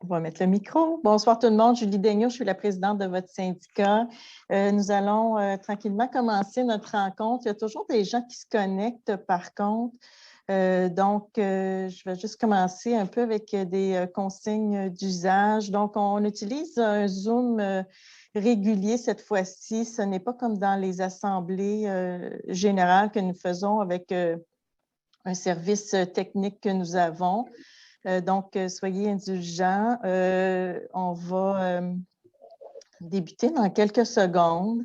On va mettre le micro. Bonsoir tout le monde. Julie Daigneault, je suis la présidente de votre syndicat. Nous allons tranquillement commencer notre rencontre. Il y a toujours des gens qui se connectent par contre. Je vais juste commencer un peu avec des consignes d'usage. Donc, on utilise un Zoom régulier cette fois-ci. Ce n'est pas comme dans les assemblées générales que nous faisons avec un service technique que nous avons. Soyez indulgents. On va débuter dans quelques secondes.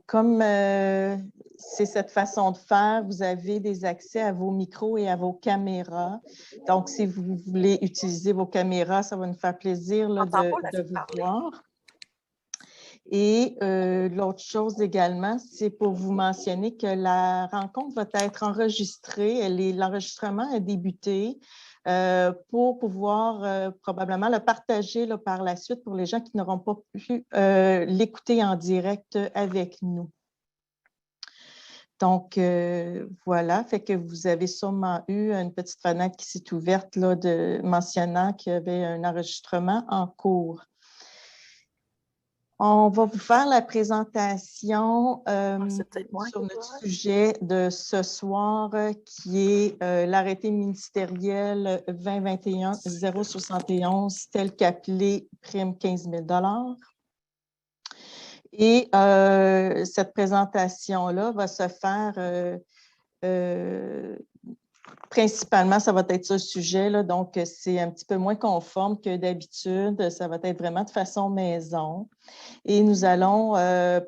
Comme c'est cette façon de faire, vous avez des accès à vos micros et à vos caméras. Donc, si vous voulez utiliser vos caméras, ça va nous faire plaisir là, de vous voir. Et l'autre chose également, c'est pour vous mentionner que la rencontre va être enregistrée. L'enregistrement a débuté pour pouvoir probablement le partager là, par la suite pour les gens qui n'auront pas pu l'écouter en direct avec nous. Donc, voilà, fait que vous avez sûrement eu une petite fenêtre qui s'est ouverte là, mentionnant qu'il y avait un enregistrement en cours. On va vous faire la présentation sur notre sujet de ce soir qui est l'arrêté ministériel 2021-071 tel qu'appelé prime 15 000 $. Et cette présentation-là va se faire principalement, ça va être ce sujet, là, donc c'est un petit peu moins conforme que d'habitude. Ça va être vraiment de façon maison. Et nous allons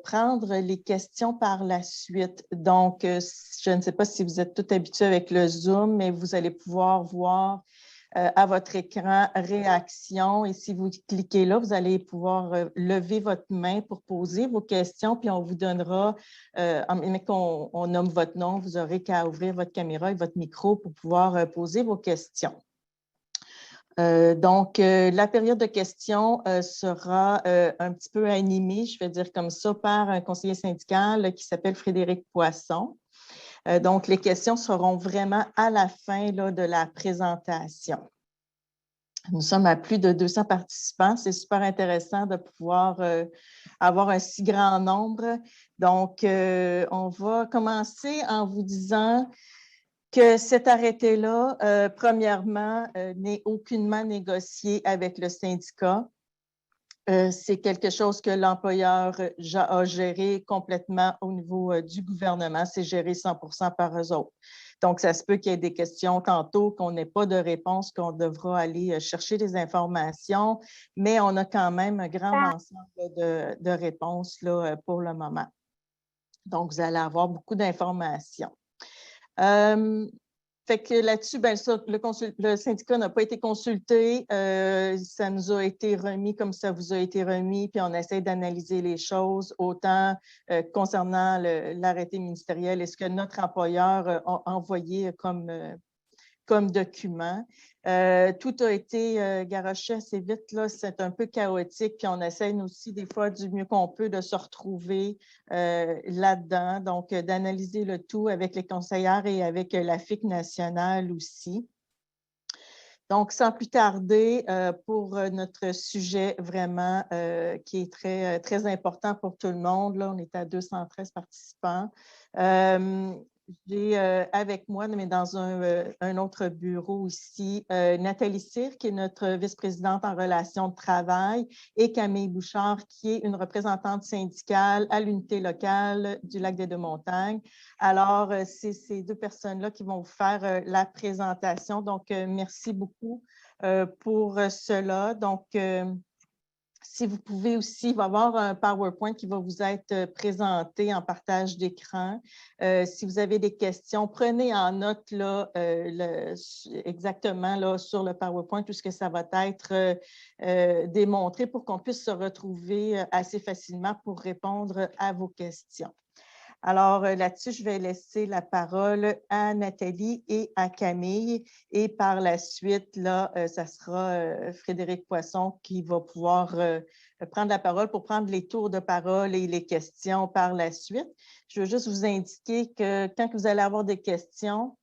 prendre les questions par la suite. Donc, je ne sais pas si vous êtes tous habitués avec le Zoom, mais vous allez pouvoir voir à votre écran réaction. Et si vous cliquez là, vous allez pouvoir lever votre main pour poser vos questions, puis on vous donnera, mais qu'on nomme votre nom, vous n'aurez qu'à ouvrir votre caméra et votre micro pour pouvoir poser vos questions. La période de questions sera un petit peu animée, je vais dire comme ça, par un conseiller syndical qui s'appelle Frédéric Poisson. Donc, les questions seront vraiment à la fin là, de la présentation. Nous sommes à plus de 200 participants. C'est super intéressant de pouvoir avoir un si grand nombre. Donc, on va commencer en vous disant que cet arrêté-là, premièrement, n'est aucunement négocié avec le syndicat. C'est quelque chose que l'employeur a géré complètement au niveau du gouvernement. C'est géré 100% par eux autres. Donc, ça se peut qu'il y ait des questions tantôt, qu'on n'ait pas de réponse, qu'on devra aller chercher des informations, mais on a quand même un grand ensemble de réponses là, pour le moment. Donc, vous allez avoir beaucoup d'informations. Fait que là-dessus, bien sûr, le syndicat n'a pas été consulté. Ça nous a été remis comme ça vous a été remis, puis on essaie d'analyser les choses, autant concernant l'arrêté ministériel et ce que notre employeur a envoyé comme document. Tout a été garoché assez vite, là, c'est un peu chaotique, puis on essaie aussi des fois du mieux qu'on peut de se retrouver là-dedans, donc d'analyser le tout avec les conseillères et avec la FIC nationale aussi. Donc, sans plus tarder, pour notre sujet vraiment qui est très, très important pour tout le monde, là, on est à 213 participants. J'ai avec moi, mais dans un autre bureau ici, Nathalie Cyr, qui est notre vice-présidente en relations de travail, et Camille Bouchard, qui est une représentante syndicale à l'unité locale du Lac-des-Deux-Montagnes. Alors, c'est ces deux personnes-là qui vont vous faire la présentation. Donc, merci beaucoup pour cela. Donc, si vous pouvez aussi, il va y avoir un PowerPoint qui va vous être présenté en partage d'écran. Si vous avez des questions, prenez en note là, exactement là, sur le PowerPoint tout ce que ça va être démontré pour qu'on puisse se retrouver assez facilement pour répondre à vos questions. Alors là-dessus, je vais laisser la parole à Nathalie et à Camille. Et par la suite, là, ça sera Frédéric Poisson qui va pouvoir prendre la parole pour prendre les tours de parole et les questions par la suite. Je veux juste vous indiquer que quand vous allez avoir des questions,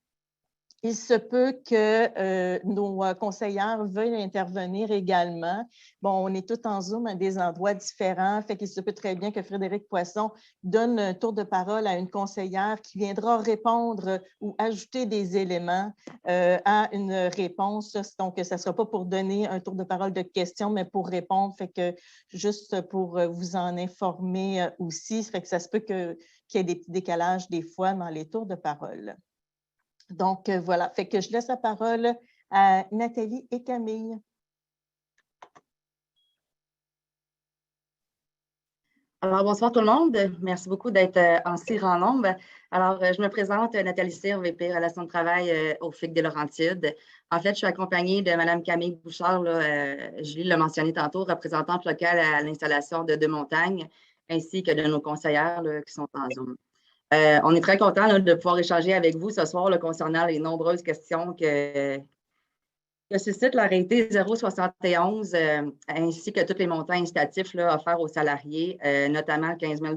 Il se peut que nos conseillères veuillent intervenir également. Bon, on est tous en Zoom à des endroits différents, fait qu'il se peut très bien que Frédéric Poisson donne un tour de parole à une conseillère qui viendra répondre ou ajouter des éléments à une réponse. Donc, ça ne sera pas pour donner un tour de parole de questions, mais pour répondre. Fait que juste pour vous en informer aussi, fait que ça se peut qu'il y ait des petits décalages des fois dans les tours de parole. Donc, voilà. Fait que je laisse la parole à Nathalie et Camille. Alors, bonsoir tout le monde. Merci beaucoup d'être en si grand nombre. Alors, je me présente, Nathalie Cyr, VP Relations de travail au FIC des Laurentides. En fait, je suis accompagnée de Mme Camille Bouchard, Julie l'a mentionné tantôt, représentante locale à l'installation de Deux Montagnes, ainsi que de nos conseillères qui sont en Zoom. On est très content de pouvoir échanger avec vous ce soir concernant les nombreuses questions que suscite l'arrêté 071 ainsi que tous les montants incitatifs offerts aux salariés, notamment 15 000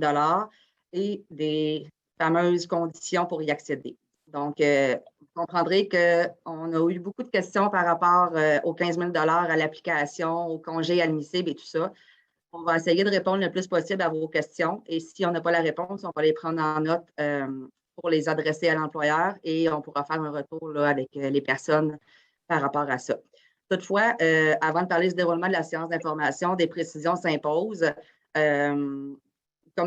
et des fameuses conditions pour y accéder. Donc, vous comprendrez qu'on a eu beaucoup de questions par rapport aux 15 000 à l'application, aux congés admissibles et tout ça. On va essayer de répondre le plus possible à vos questions et si on n'a pas la réponse, on va les prendre en note pour les adresser à l'employeur et on pourra faire un retour avec les personnes par rapport à ça. Toutefois, avant de parler du déroulement de la séance d'information, des précisions s'imposent. Comme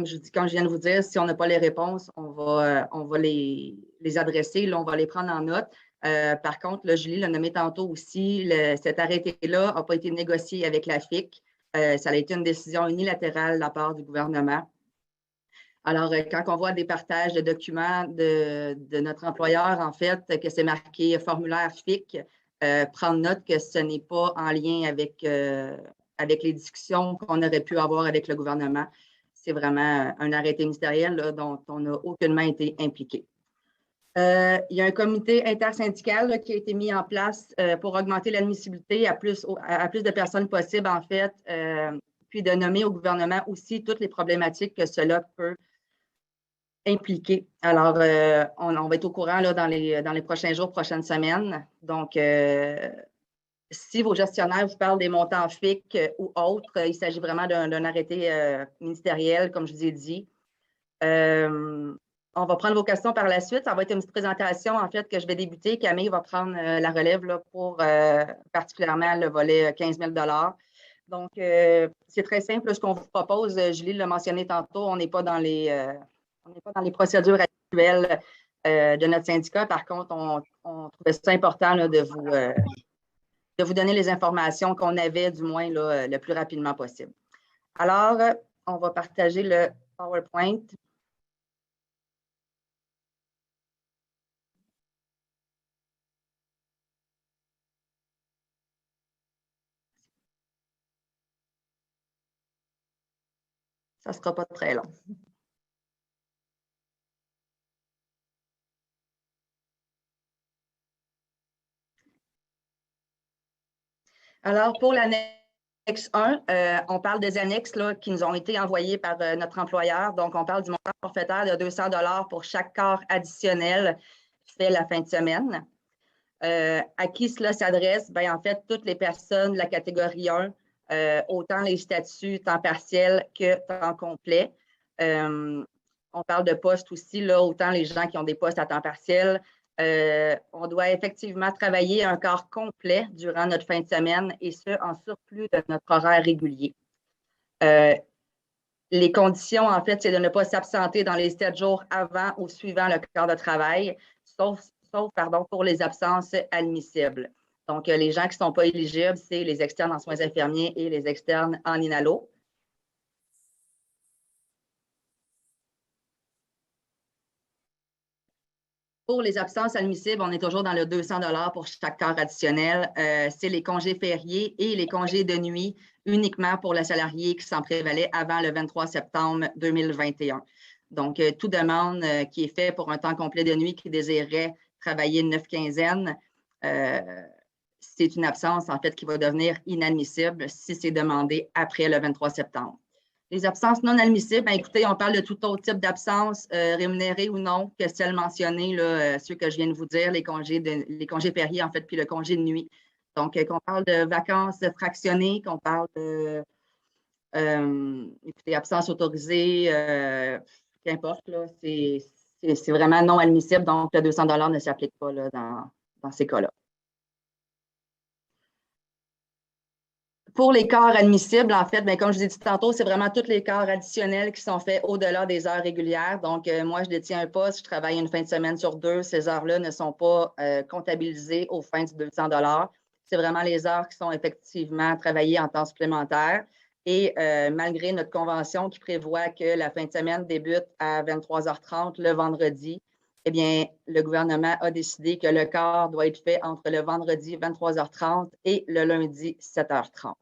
je viens de vous dire, si on n'a pas les réponses, on va les adresser, là, on va les prendre en note. Par contre, là, Julie l'a nommé tantôt aussi, cet arrêté-là n'a pas été négocié avec la FIC. Ça a été une décision unilatérale de la part du gouvernement. Alors, quand on voit des partages de documents de notre employeur, en fait, que c'est marqué formulaire FIC, prendre note que ce n'est pas en lien avec les discussions qu'on aurait pu avoir avec le gouvernement. C'est vraiment un arrêté ministériel là, dont on n'a aucunement été impliqué. Il y a un comité intersyndical qui a été mis en place pour augmenter l'admissibilité à plus de personnes possibles, en fait, puis de nommer au gouvernement aussi toutes les problématiques que cela peut impliquer. Alors, on va être au courant là, dans les prochains jours, prochaines semaines. Donc, si vos gestionnaires vous parlent des montants FIC ou autres, il s'agit vraiment d'un arrêté ministériel, comme je vous ai dit. On va prendre vos questions par la suite. Ça va être une petite présentation, en fait, que je vais débuter. Camille va prendre la relève là, pour particulièrement le volet 15 000 $. Donc, c'est très simple. Ce qu'on vous propose, Julie l'a mentionné tantôt, on n'est pas dans les procédures actuelles de notre syndicat. Par contre, on trouvait ça important là, de vous donner les informations qu'on avait, du moins, là, le plus rapidement possible. Alors, on va partager le PowerPoint. Ça ne sera pas très long. Alors, pour l'annexe 1, on parle des annexes là, qui nous ont été envoyées par notre employeur. Donc, on parle du montant forfaitaire de 200 $ pour chaque quart additionnel fait la fin de semaine. À qui cela s'adresse? Bien, en fait, toutes les personnes de la catégorie 1, autant les statuts temps partiel que temps complet. On parle de postes aussi, là, autant les gens qui ont des postes à temps partiel. On doit effectivement travailler un quart complet durant notre fin de semaine et ce, en surplus de notre horaire régulier. Les conditions, en fait, c'est de ne pas s'absenter dans les 7 jours avant ou suivant le quart de travail, sauf pour les absences admissibles. Donc, les gens qui ne sont pas éligibles, c'est les externes en soins infirmiers et les externes en inhalo. Pour les absences admissibles, on est toujours dans le 200 $ pour chaque quart additionnel. C'est les congés fériés et les congés de nuit uniquement pour le salarié qui s'en prévalait avant le 23 septembre 2021. Donc, toute demande qui est faite pour un temps complet de nuit qui désirerait travailler 9 quinzaines, c'est une absence, en fait, qui va devenir inadmissible si c'est demandé après le 23 septembre. Les absences non admissibles, ben, écoutez, on parle de tout autre type d'absence, rémunérée ou non, que celles mentionnées, là, ceux que je viens de vous dire, les congés fériés, en fait, puis le congé de nuit. Donc, qu'on parle de vacances fractionnées, qu'on parle de, écoutez, absence autorisée, qu'importe, là, c'est vraiment non admissible. Donc, le 200 $ ne s'applique pas là, dans ces cas-là. Pour les corps admissibles, en fait, bien, comme je vous ai dit tantôt, c'est vraiment tous les corps additionnels qui sont faits au-delà des heures régulières. Donc, moi, je détiens un poste, je travaille une fin de semaine sur 2. Ces heures-là ne sont pas comptabilisées aux fins du 200 $. C'est vraiment les heures qui sont effectivement travaillées en temps supplémentaire. Et malgré notre convention qui prévoit que la fin de semaine débute à 23h30 le vendredi, eh bien, le gouvernement a décidé que le quart doit être fait entre le vendredi 23h30 et le lundi 7h30.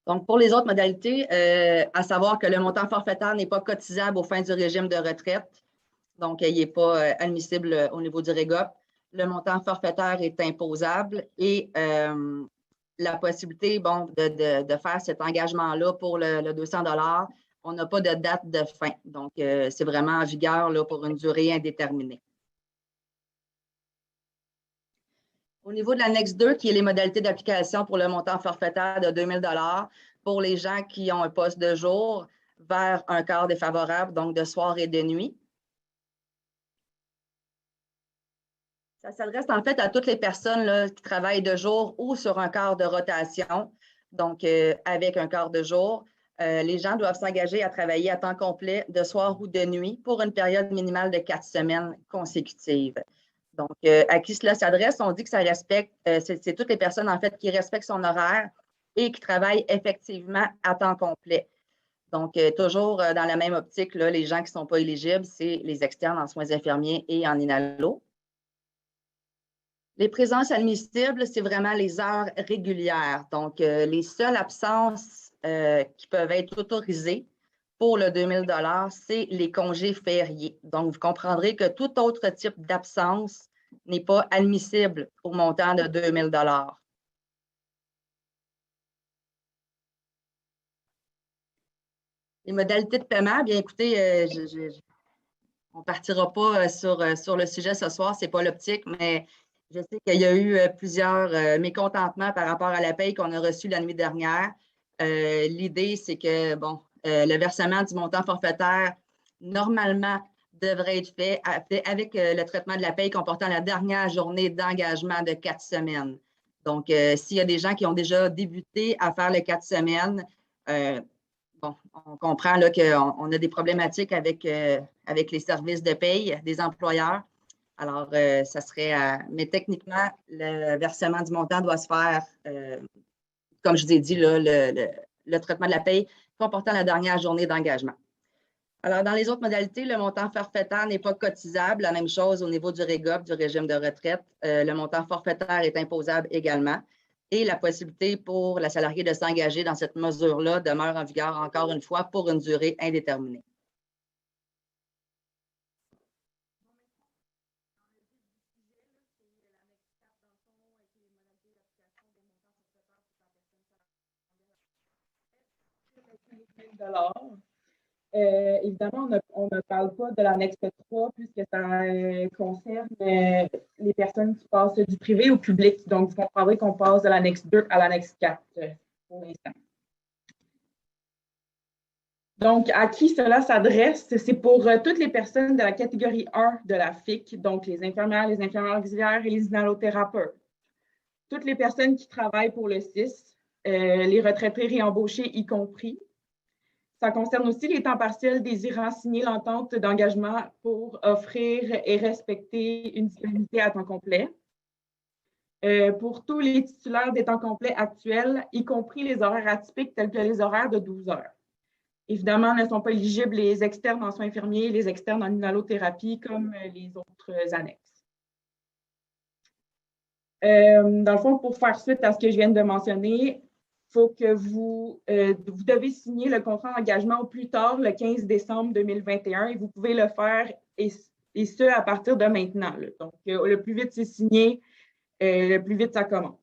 Donc, pour les autres modalités, à savoir que le montant forfaitaire n'est pas cotisable aux fins du régime de retraite. Donc, il n'est pas admissible au niveau du REGOP. Le montant forfaitaire est imposable et la possibilité bon, de faire cet engagement-là pour le 200 $, on n'a pas de date de fin. Donc, c'est vraiment en vigueur là, pour une durée indéterminée. Au niveau de l'annexe 2, qui est les modalités d'application pour le montant forfaitaire de 2 000 $ pour les gens qui ont un poste de jour vers un quart défavorable, donc de soir et de nuit. Ça s'adresse en fait à toutes les personnes là, qui travaillent de jour ou sur un quart de rotation, donc avec un quart de jour. Les gens doivent s'engager à travailler à temps complet de soir ou de nuit pour une période minimale de 4 semaines consécutives. Donc, à qui cela s'adresse? On dit que ça respecte, c'est toutes les personnes en fait qui respectent son horaire et qui travaillent effectivement à temps complet. Donc, toujours dans la même optique, là, les gens qui ne sont pas éligibles, c'est les externes en soins infirmiers et en inhalo. Les présences admissibles, c'est vraiment les heures régulières. Donc, les seules absences qui peuvent être autorisées pour le 2 000 $, c'est les congés fériés. Donc, vous comprendrez que tout autre type d'absence n'est pas admissible au montant de 2 000 $. Les modalités de paiement, bien écoutez, on ne partira pas sur le sujet ce soir, ce n'est pas l'optique, mais je sais qu'il y a eu plusieurs mécontentements par rapport à la paye qu'on a reçue la nuit dernière. L'idée, c'est que, bon, le versement du montant forfaitaire, normalement, devrait être fait avec le traitement de la paye comportant la dernière journée d'engagement de 4 semaines. Donc, s'il y a des gens qui ont déjà débuté à faire les 4 semaines, bon, on comprend qu'on a des problématiques avec les services de paye des employeurs. Alors, ça serait mais techniquement, le versement du montant doit se faire, comme je vous ai dit, là, le traitement de la paye comportant la dernière journée d'engagement. Alors, dans les autres modalités, le montant forfaitaire n'est pas cotisable. La même chose au niveau du REGOP, du régime de retraite. Le montant forfaitaire est imposable également. Et la possibilité pour la salariée de s'engager dans cette mesure-là demeure en vigueur encore une fois pour une durée indéterminée. Évidemment, on ne parle pas de l'annexe 3 puisque ça concerne les personnes qui passent du privé au public. Donc, vous comprendrez qu'on passe de l'annexe 2 à l'annexe 4 pour l'instant. Donc, à qui cela s'adresse? C'est pour toutes les personnes de la catégorie 1 de la FIC, donc les infirmières auxiliaires et les inhalothérapeutes. Toutes les personnes qui travaillent pour le CIS, les retraités réembauchés y compris. Ça concerne aussi les temps partiels désirant signer l'entente d'engagement pour offrir et respecter une disponibilité à temps complet. Pour tous les titulaires des temps complets actuels, y compris les horaires atypiques tels que les horaires de 12 heures. Évidemment, ne sont pas éligibles les externes en soins infirmiers, les externes en inhalothérapie, comme les autres annexes. Dans le fond, pour faire suite à ce que je viens de mentionner, il faut que vous devez signer le contrat d'engagement au plus tard le 15 décembre 2021 et vous pouvez le faire et ce, à partir de maintenant. Là. Donc, le plus vite c'est signé, le plus vite ça commence.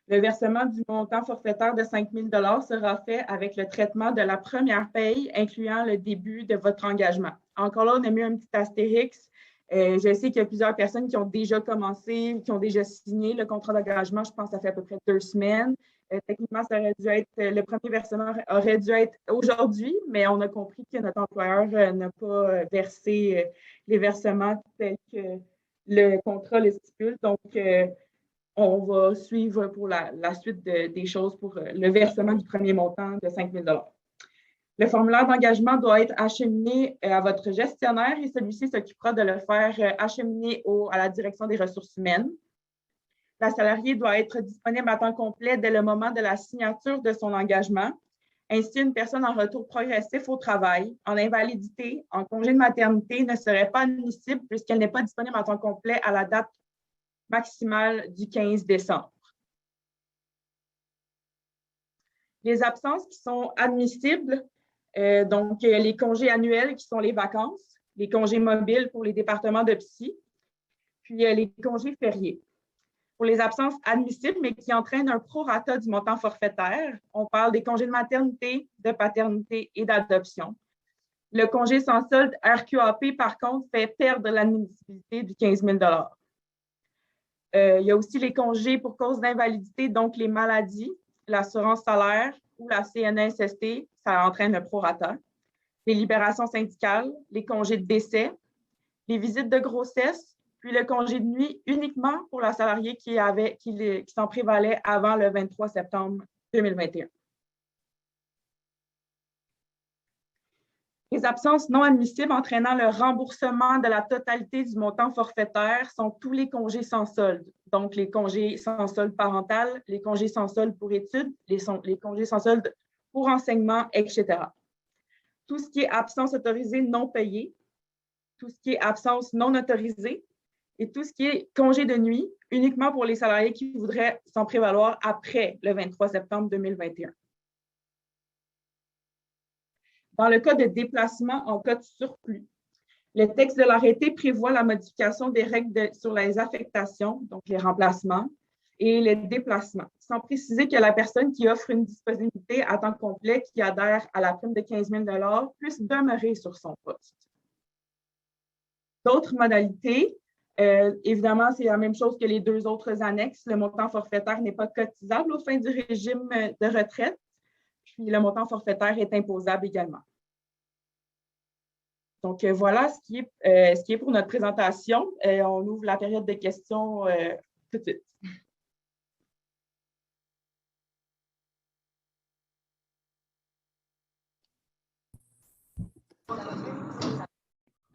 Le versement du montant forfaitaire de 5 000 $ sera fait avec le traitement de la première paye, incluant le début de votre engagement. Encore là, on a mis un petit astérix. Je sais qu'il y a plusieurs personnes qui ont déjà commencé, qui ont déjà signé le contrat d'engagement. Je pense que ça fait à peu près 2 semaines. Techniquement, ça aurait dû être, le premier versement aurait dû être aujourd'hui, mais on a compris que notre employeur n'a pas versé les versements tels que le contrat le stipule. Donc, on va suivre pour la suite des choses pour le versement du premier montant de 5 000 $. Le formulaire d'engagement doit être acheminé à votre gestionnaire et celui-ci s'occupera de le faire acheminer à la direction des ressources humaines. La salariée doit être disponible à temps complet dès le moment de la signature de son engagement. Ainsi, une personne en retour progressif au travail, en invalidité, en congé de maternité ne serait pas admissible puisqu'elle n'est pas disponible à temps complet à la date maximale du 15 décembre. Les absences qui sont admissibles, donc les congés annuels qui sont les vacances, les congés mobiles pour les départements de psy, puis les congés fériés. Pour les absences admissibles, mais qui entraînent un prorata du montant forfaitaire, on parle des congés de maternité, de paternité et d'adoption. Le congé sans solde RQAP, par contre, fait perdre l'admissibilité du 15 000 $. Il y a aussi les congés pour cause d'invalidité, donc les maladies, l'assurance salaire ou la CNSST, ça entraîne le prorata. Les libérations syndicales, les congés de décès, les visites de grossesse, puis le congé de nuit uniquement pour la salariée qui s'en prévalait avant le 23 septembre 2021. Les absences non admissibles entraînant le remboursement de la totalité du montant forfaitaire sont tous les congés sans solde. Donc, les congés sans solde parental, les congés sans solde pour études, les congés sans solde pour enseignement, etc. Tout ce qui est absence autorisée non payée, tout ce qui est absence non autorisée et tout ce qui est congé de nuit uniquement pour les salariés qui voudraient s'en prévaloir après le 23 septembre 2021. Dans le cas de déplacement en cas de surplus, le texte de l'arrêté prévoit la modification des règles sur les affectations, donc les remplacements, et les déplacements, sans préciser que la personne qui offre une disponibilité à temps complet qui adhère à la prime de 15 000 $ puisse demeurer sur son poste. D'autres modalités, évidemment, c'est la même chose que les 2 autres annexes. Le montant forfaitaire n'est pas cotisable aux fins du régime de retraite. Puis le montant forfaitaire est imposable également. Donc, voilà ce qui est pour notre présentation. On ouvre la période de questions tout de suite.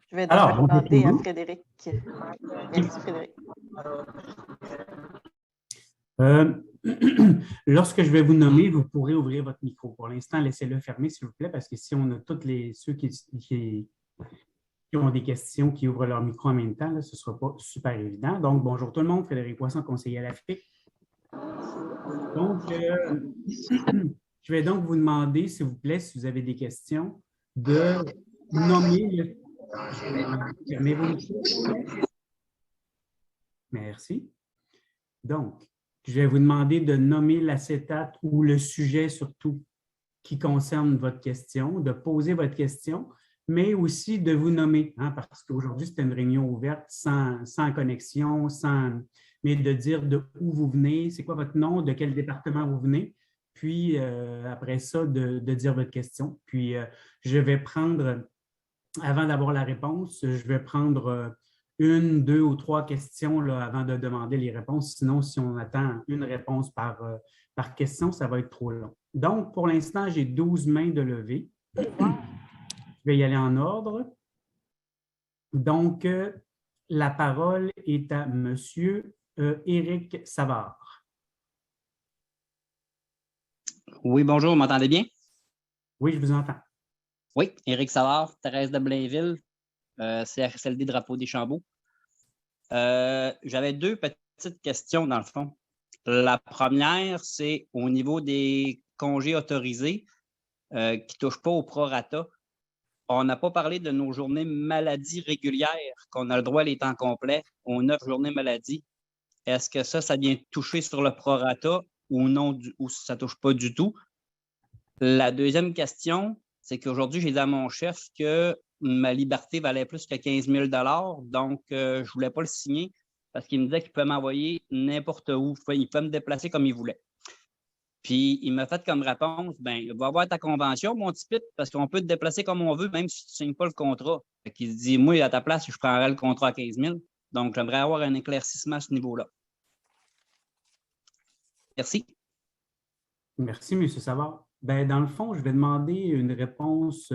Je vais demander à Frédéric. Merci, Frédéric. Lorsque je vais vous nommer, vous pourrez ouvrir votre micro. Pour l'instant, laissez-le fermé, s'il vous plaît, parce que si on a tous ceux qui ont des questions, qui ouvrent leur micro en même temps, là, ce ne sera pas super évident. Donc, bonjour tout le monde, Frédéric Poisson, conseiller à la FIC. Donc, je vais donc vous demander, s'il vous plaît, si vous avez des questions, de nommer fermez vos micros. Merci. Donc, je vais vous demander de nommer l'acétate ou le sujet surtout qui concerne votre question, de poser votre question, mais aussi de vous nommer, hein, parce qu'aujourd'hui, c'est une réunion ouverte sans connexion, mais de dire de où vous venez, c'est quoi votre nom, de quel département vous venez, puis après ça, de dire votre question. Puis, je vais prendre, avant d'avoir la réponse, je vais prendre 1, 2 ou 3 questions là, avant de demander les réponses. Sinon, si on attend une réponse par question, ça va être trop long. Donc, pour l'instant, j'ai 12 mains de levée. Je vais y aller en ordre. Donc, la parole est à M. Éric Savard. Oui, bonjour, vous m'entendez bien? Oui, je vous entends. Oui, Éric Savard, Thérèse de Blainville, CRSLD Drapeau des Chambeaux. J'avais 2 petites questions dans le fond. La première, c'est au niveau des congés autorisés qui ne touchent pas au prorata. On n'a pas parlé de nos journées maladie régulières, qu'on a le droit à les temps complets aux 9 journées maladie. Est-ce que ça vient toucher sur le prorata ou non, ou ça ne touche pas du tout? La deuxième question, c'est qu'aujourd'hui, j'ai dit à mon chef que ma liberté valait plus que 15 000 $, donc je ne voulais pas le signer parce qu'il me disait qu'il pouvait m'envoyer n'importe où. Il peut me déplacer comme il voulait. Puis, il m'a fait comme réponse, il va avoir ta convention, mon petit Pip, parce qu'on peut te déplacer comme on veut, même si tu ne signes pas le contrat. Fait qu'il dit, moi, à ta place, je prendrais le contrat à 15 000. Donc, j'aimerais avoir un éclaircissement à ce niveau-là. Merci. Merci, M. Savard. Dans le fond, je vais demander une réponse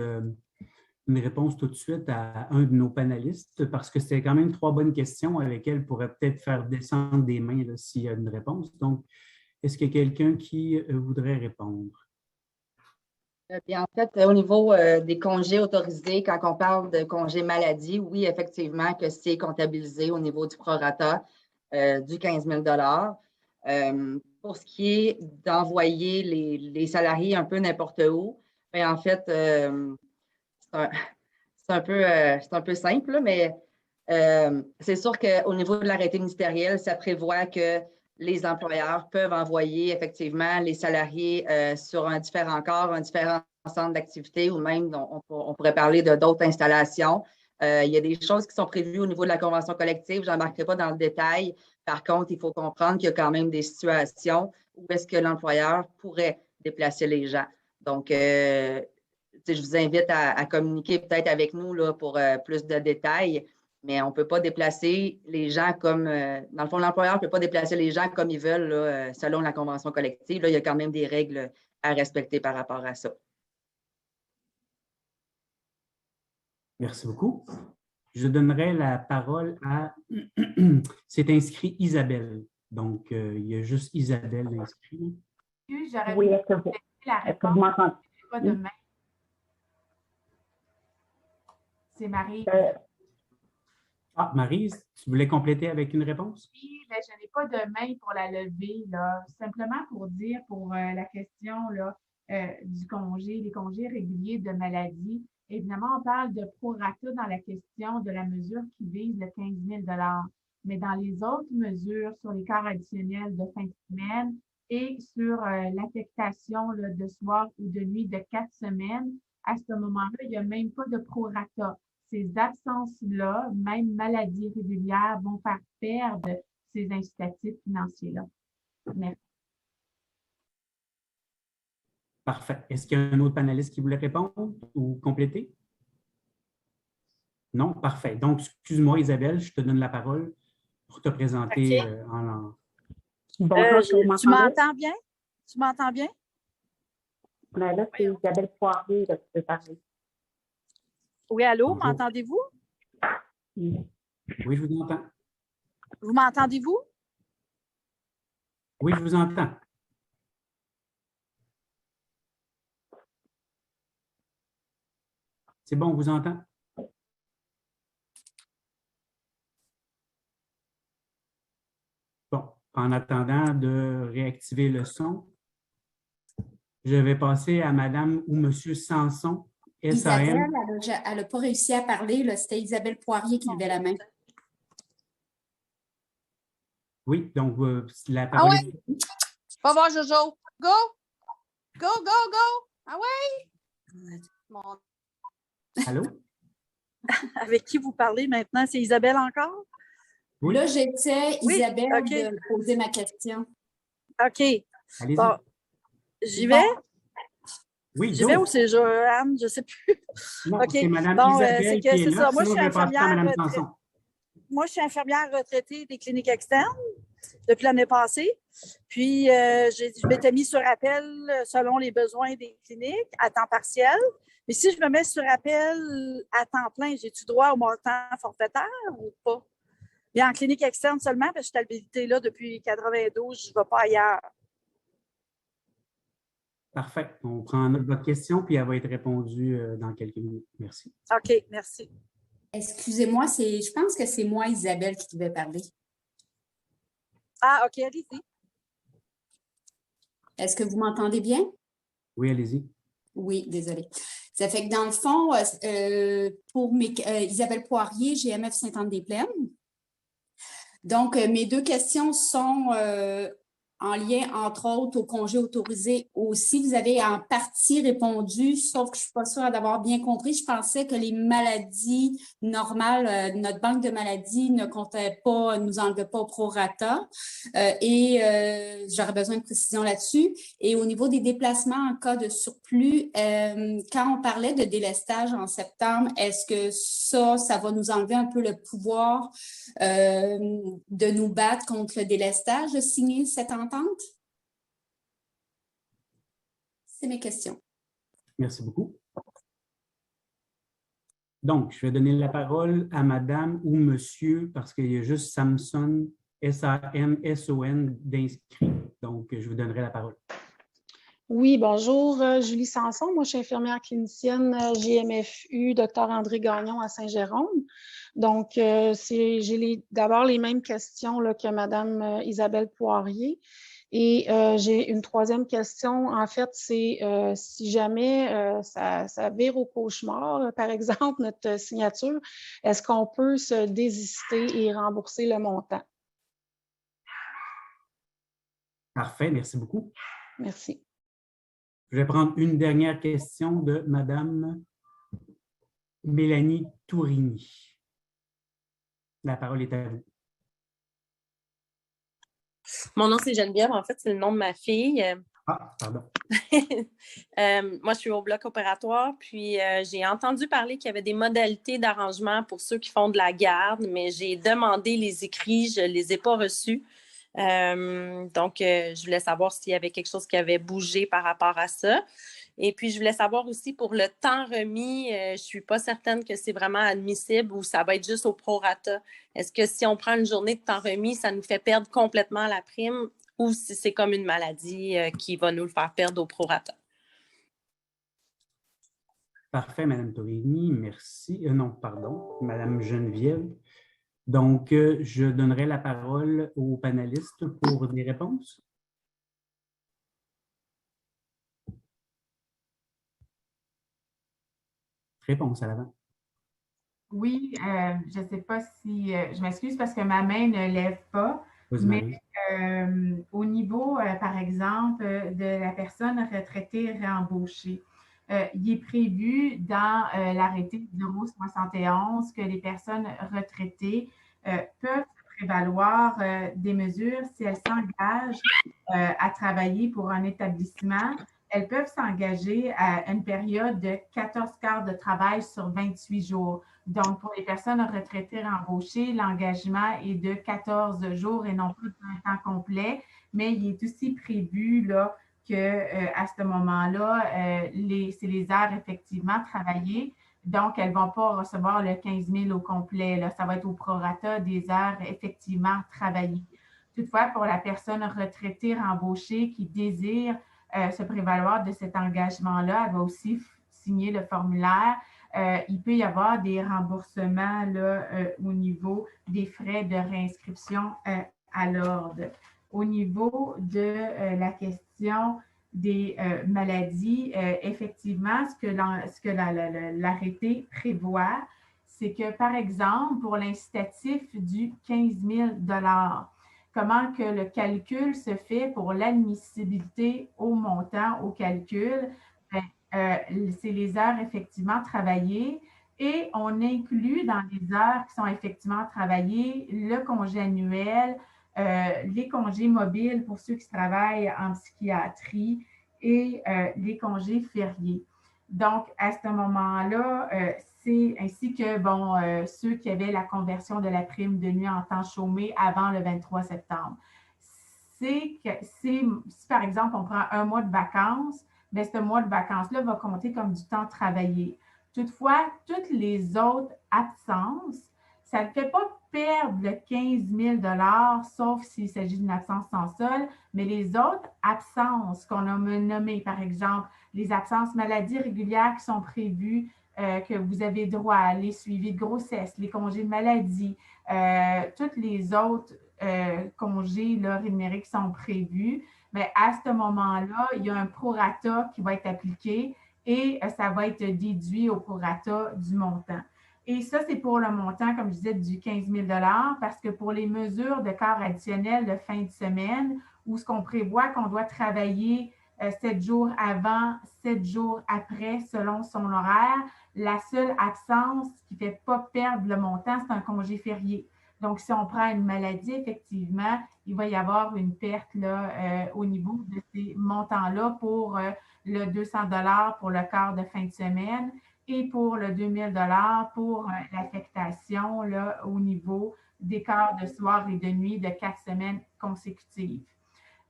tout de suite à un de nos panélistes parce que c'était quand même 3 bonnes questions avec lesquelles on pourrait peut-être faire descendre des mains s'il y a une réponse. Donc, est-ce qu'il y a quelqu'un qui voudrait répondre? Bien, en fait, au niveau des congés autorisés, quand on parle de congés maladie, oui, effectivement, que c'est comptabilisé au niveau du prorata du 15 000 $. Pour ce qui est d'envoyer les salariés un peu n'importe où, bien, en fait, c'est un peu simple, là, mais c'est sûr qu'au niveau de l'arrêté ministériel, ça prévoit que les employeurs peuvent envoyer effectivement les salariés sur un différent corps, un différent centre d'activité ou même, on pourrait parler de d'autres installations. Il y a des choses qui sont prévues au niveau de la convention collective. Je n'embarquerai pas dans le détail. Par contre, il faut comprendre qu'il y a quand même des situations où est-ce que l'employeur pourrait déplacer les gens. Donc, je vous invite à communiquer peut-être avec nous là, pour plus de détails. Mais on ne peut pas déplacer les gens comme… dans le fond, l'employeur ne peut pas déplacer les gens comme ils veulent là, selon la convention collective. Là, il y a quand même des règles à respecter par rapport à ça. Merci beaucoup. Je donnerai la parole à… C'est inscrit Isabelle. Donc, il y a juste Isabelle inscrite. Oui, est-ce que vous m'entendez? Pas demain. C'est Marie. Ah, Maryse, tu voulais compléter avec une réponse? Oui, mais je n'ai pas de main pour la lever, là. Simplement pour dire, pour la question là, du congé, les congés réguliers de maladie. Évidemment, on parle de prorata dans la question de la mesure qui vise le 15 000 $. Mais dans les autres mesures sur les quarts additionnels de fin de semaine et sur l'affectation de soir ou de nuit de 4 semaines, à ce moment-là, il n'y a même pas de prorata. Ces absences-là, même maladies régulières, vont faire perdre ces incitatifs financiers-là. Merci. Parfait. Est-ce qu'il y a un autre panéliste qui voulait répondre ou compléter? Non? Parfait. Donc, excuse-moi, Isabelle, je te donne la parole pour te présenter en langue. Bonjour, tu m'entends bien? Tu m'entends bien? Là, c'est Isabelle Poirier qui peut parler. Oui, allô, m'entendez-vous? Oui, je vous entends. Vous m'entendez-vous? Oui, je vous entends. C'est bon, on vous entend? Bon, en attendant de réactiver le son, je vais passer à Madame ou Monsieur Sanson, SAM. Isabelle, elle n'a pas réussi à parler. C'était Isabelle Poirier qui levait la main. Oui, donc la parole est… Va voir Jojo. Go! Go, go, go! Ah ouais! Allô? Avec qui vous parlez maintenant? C'est Isabelle encore? Oui. Là, j'étais Isabelle okay. de poser ma question. OK. Allez-y. Bon, j'y vais? Oui, j'y vais ou c'est Joanne? Je ne sais plus. Non, OK. c'est Mme Bon, Isabelle qui est là. Moi, je suis infirmière. Moi, je suis infirmière retraitée des cliniques externes depuis l'année passée. Puis, je m'étais mis sur appel selon les besoins des cliniques à temps partiel. Mais si je me mets sur appel à temps plein, j'ai-tu droit au montant forfaitaire ou pas? Et en clinique externe seulement, parce que je suis habilitée là depuis 92, je ne vais pas ailleurs. Parfait. On prend note de votre question, puis elle va être répondue dans quelques minutes. Merci. OK, merci. Excusez-moi, je pense que c'est moi, Isabelle, qui devais parler. Ah, OK, allez-y. Est-ce que vous m'entendez bien? Oui, allez-y. Oui, désolée. Ça fait que dans le fond, pour Isabelle Poirier, GMF Sainte-Anne-des-Plaines. Donc, mes deux questions sont en lien, entre autres, au congé autorisé aussi. Vous avez en partie répondu, sauf que je ne suis pas sûre d'avoir bien compris. Je pensais que les maladies normales, notre banque de maladies ne comptait pas, nous enlevait pas au prorata. J'aurais besoin de précision là-dessus. Et au niveau des déplacements en cas de surplus, quand on parlait de délestage en septembre, est-ce que ça va nous enlever un peu le pouvoir de nous battre contre le délestage, de signer cette entente? C'est mes questions. Merci beaucoup. Donc, je vais donner la parole à madame ou monsieur parce qu'il y a juste Samson, S-A-M-S-O-N d'inscrit. Donc, je vous donnerai la parole. Oui, bonjour, Julie Sanson. Moi, je suis infirmière clinicienne GMFU, Dr André Gagnon à Saint-Jérôme. Donc, j'ai d'abord les mêmes questions là, que Mme Isabelle Poirier. Et j'ai une troisième question. En fait, c'est si jamais ça vire au cauchemar, par exemple, notre signature, est-ce qu'on peut se désister et rembourser le montant? Parfait, merci beaucoup. Merci. Je vais prendre une dernière question de Mme Mélanie Tourini. La parole est à vous. Mon nom, c'est Geneviève. En fait, c'est le nom de ma fille. Ah, pardon. Moi, je suis au bloc opératoire, puis j'ai entendu parler qu'il y avait des modalités d'arrangement pour ceux qui font de la garde, mais j'ai demandé les écrits, je ne les ai pas reçus. Donc, je voulais savoir s'il y avait quelque chose qui avait bougé par rapport à ça. Et puis, je voulais savoir aussi pour le temps remis, je ne suis pas certaine que c'est vraiment admissible ou ça va être juste au prorata. Est-ce que si on prend une journée de temps remis, ça nous fait perdre complètement la prime ou si c'est comme une maladie qui va nous le faire perdre au prorata? Parfait, Mme Tourini, merci. Non, pardon, Mme Geneviève. Donc, je donnerai la parole aux panélistes pour des réponses. Réponse à l'avant. Oui, je ne sais pas si... je m'excuse parce que ma main ne lève pas, mais au niveau, par exemple, de la personne retraitée réembauchée, il est prévu dans l'arrêté 071 que les personnes retraitées peuvent prévaloir des mesures si elles s'engagent à travailler pour un établissement. Elles peuvent s'engager à une période de 14 quarts de travail sur 28 jours. Donc, pour les personnes retraitées embauchées, l'engagement est de 14 jours et non plus d'un temps complet, mais il est aussi prévu là, qu'à ce moment-là, c'est les heures effectivement travaillées. Donc, elles ne vont pas recevoir le 15 000 au complet. Là. Ça va être au prorata des heures effectivement travaillées. Toutefois, pour la personne retraitée embauchée qui désire se prévaloir de cet engagement-là, elle va aussi signer le formulaire. Il peut y avoir des remboursements là, au niveau des frais de réinscription à l'ordre. Au niveau de la question des maladies, effectivement, ce que l'arrêté prévoit, c'est que, par exemple, pour l'incitatif du 15 000 comment que le calcul se fait pour l'admissibilité au montant, au calcul, c'est les heures effectivement travaillées et on inclut dans les heures qui sont effectivement travaillées le congé annuel, les congés mobiles pour ceux qui travaillent en psychiatrie et les congés fériés. Donc, à ce moment-là, c'est ainsi que ceux qui avaient la conversion de la prime de nuit en temps chômé avant le 23 septembre. Si par exemple, on prend un mois de vacances, bien, ce mois de vacances-là va compter comme du temps travaillé. Toutefois, toutes les autres absences, ça ne fait pas perdre le 15 000 sauf s'il s'agit d'une absence sans solde, mais les autres absences qu'on a nommées, par exemple, les absences maladies régulières qui sont prévues, que vous avez droit à les suivis de grossesse, les congés de maladie, toutes les autres congés là, rémunérés qui sont prévus, mais à ce moment-là, il y a un prorata qui va être appliqué et ça va être déduit au prorata du montant. Et ça, c'est pour le montant, comme je disais, du 15 000 parce que pour les mesures de quart additionnel de fin de semaine, où ce qu'on prévoit qu'on doit travailler 7 jours avant, 7 jours après, selon son horaire, la seule absence qui ne fait pas perdre le montant, c'est un congé férié. Donc, si on prend une maladie, effectivement, il va y avoir une perte là, au niveau de ces montants-là pour le 200 $ pour le quart de fin de semaine et pour le 2000 $ pour l'affectation là, au niveau des quarts de soir et de nuit de 4 semaines consécutives.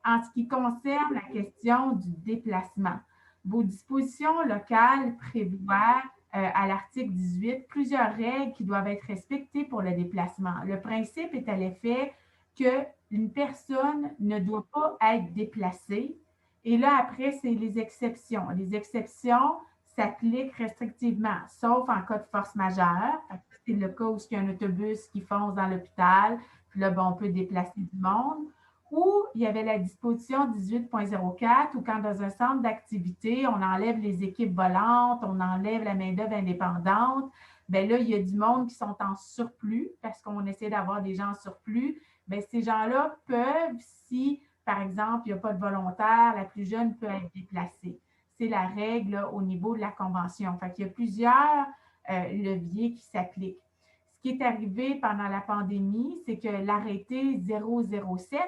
En ce qui concerne la question du déplacement, vos dispositions locales prévoient à l'article 18 plusieurs règles qui doivent être respectées pour le déplacement. Le principe est à l'effet qu'une personne ne doit pas être déplacée. Et là, après, c'est les exceptions. Les exceptions s'appliquent restrictivement, sauf en cas de force majeure. C'est le cas où il y a un autobus qui fonce dans l'hôpital, puis là, on peut déplacer du monde. Ou il y avait la disposition 18.04 où quand dans un centre d'activité, on enlève les équipes volantes, on enlève la main-d'œuvre indépendante, bien là, il y a du monde qui sont en surplus parce qu'on essaie d'avoir des gens en surplus. Bien, ces gens-là peuvent, si, par exemple, il n'y a pas de volontaire, la plus jeune peut être déplacée. C'est la règle là, au niveau de la convention. Fait qu'il y a plusieurs leviers qui s'appliquent. Ce qui est arrivé pendant la pandémie, c'est que l'arrêté 007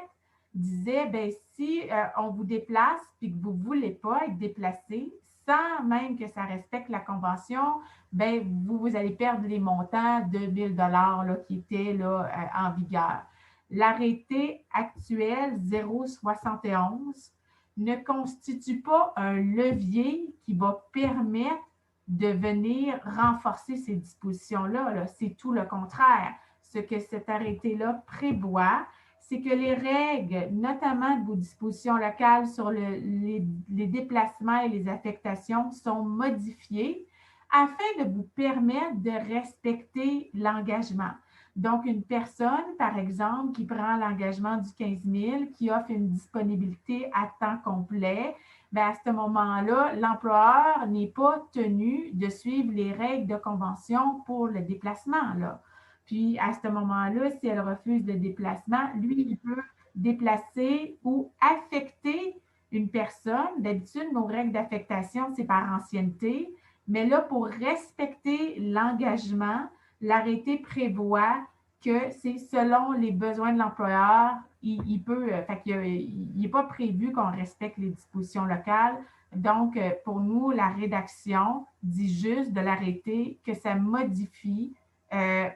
disait, bien, si on vous déplace et que vous ne voulez pas être déplacé, sans même que ça respecte la convention, bien, vous allez perdre les montants de 1 000 $ là, qui étaient là, en vigueur. L'arrêté actuel 071 ne constitue pas un levier qui va permettre de venir renforcer ces dispositions-là. Là. C'est tout le contraire. Ce que cet arrêté-là prévoit, c'est que les règles, notamment de vos dispositions locales sur les déplacements et les affectations, sont modifiées afin de vous permettre de respecter l'engagement. Donc, une personne, par exemple, qui prend l'engagement du 15 000, qui offre une disponibilité à temps complet, bien, à ce moment-là, l'employeur n'est pas tenu de suivre les règles de convention pour le déplacement, là. Puis, à ce moment-là, si elle refuse le déplacement, lui, il peut déplacer ou affecter une personne. D'habitude, nos règles d'affectation, c'est par ancienneté. Mais là, pour respecter l'engagement, l'arrêté prévoit que c'est selon les besoins de l'employeur, il n'est pas prévu qu'on respecte les dispositions locales. Donc, pour nous, la rédaction dit juste de l'arrêté que ça modifie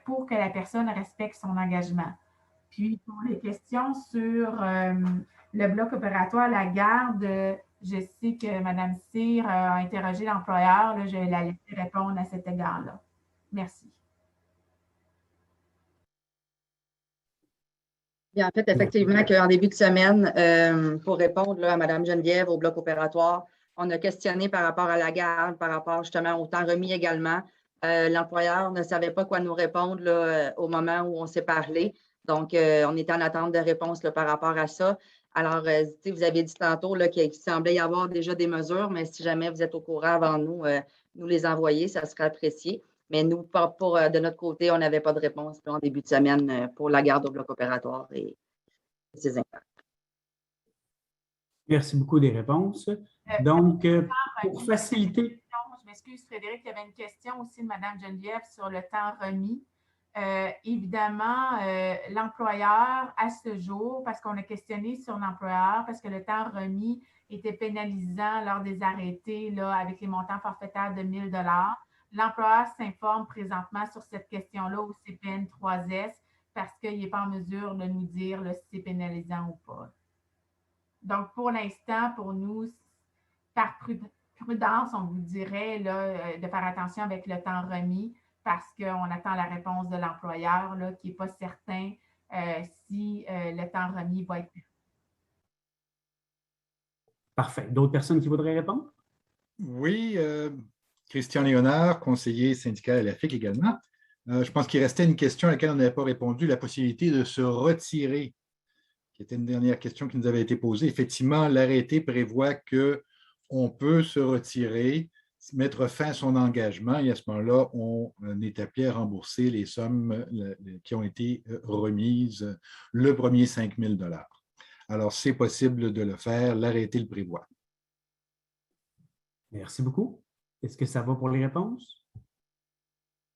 pour que la personne respecte son engagement. Puis, pour les questions sur le bloc opératoire, la garde, je sais que Mme Cyr a interrogé l'employeur. Là, je vais la laisser répondre à cet égard-là. Merci. Bien, en fait, effectivement, qu'en début de semaine, pour répondre là, à Mme Geneviève au bloc opératoire, on a questionné par rapport à la garde, par rapport justement au temps remis également. L'employeur ne savait pas quoi nous répondre là, au moment où on s'est parlé. Donc, on était en attente de réponse là, par rapport à ça. Alors, vous avez dit tantôt qu'il semblait y avoir déjà des mesures, mais si jamais vous êtes au courant avant nous, nous les envoyer, ça serait apprécié. Mais nous, de notre côté, on n'avait pas de réponse là, en début de semaine pour la garde au bloc opératoire et ses impacts. Merci beaucoup des réponses. Donc, pour faciliter... Je m'excuse, Frédéric, il y avait une question aussi de Mme Geneviève sur le temps remis. Évidemment, l'employeur, à ce jour, parce qu'on a questionné sur l'employeur, parce que le temps remis était pénalisant lors des arrêtés là, avec les montants forfaitaires de 1 000 $. L'employeur s'informe présentement sur cette question-là au CPN 3S parce qu'il n'est pas en mesure de nous dire là, si c'est pénalisant ou pas. Donc, pour l'instant, pour nous, par prudence, on vous dirait là, de faire attention avec le temps remis parce qu'on attend la réponse de l'employeur là, qui n'est pas certain si le temps remis va être. Parfait. D'autres personnes qui voudraient répondre? Oui, Christian Léonard, conseiller syndical à la FIC également. Je pense qu'il restait une question à laquelle on n'avait pas répondu, la possibilité de se retirer, qui était une dernière question qui nous avait été posée. Effectivement, l'arrêté prévoit qu'on peut se retirer mettre fin à son engagement et à ce moment-là, on est appelé à rembourser les sommes qui ont été remises le premier 5 000 $. Alors, c'est possible de le faire, l'arrêté le prévoit. Merci beaucoup. Est-ce que ça va pour les réponses?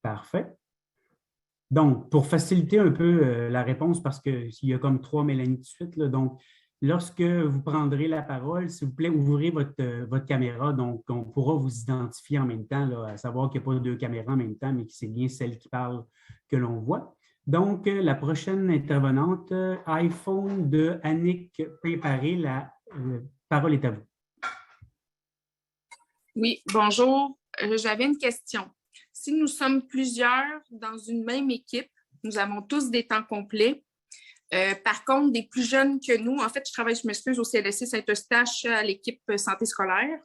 Parfait. Donc, pour faciliter un peu la réponse, parce qu'il y a comme 3 Mélanie de suite, là, donc, lorsque vous prendrez la parole, s'il vous plaît, ouvrez votre caméra. Donc, on pourra vous identifier en même temps, là, à savoir qu'il n'y a pas 2 caméras en même temps, mais que c'est bien celle qui parle que l'on voit. Donc, la prochaine intervenante, iPhone de Annick Préparé, la parole est à vous. Oui, bonjour. J'avais une question. Si nous sommes plusieurs dans une même équipe, nous avons tous des temps complets. Par contre, des plus jeunes que nous, en fait, je m'excuse, au CLSC Saint-Eustache à l'équipe santé scolaire.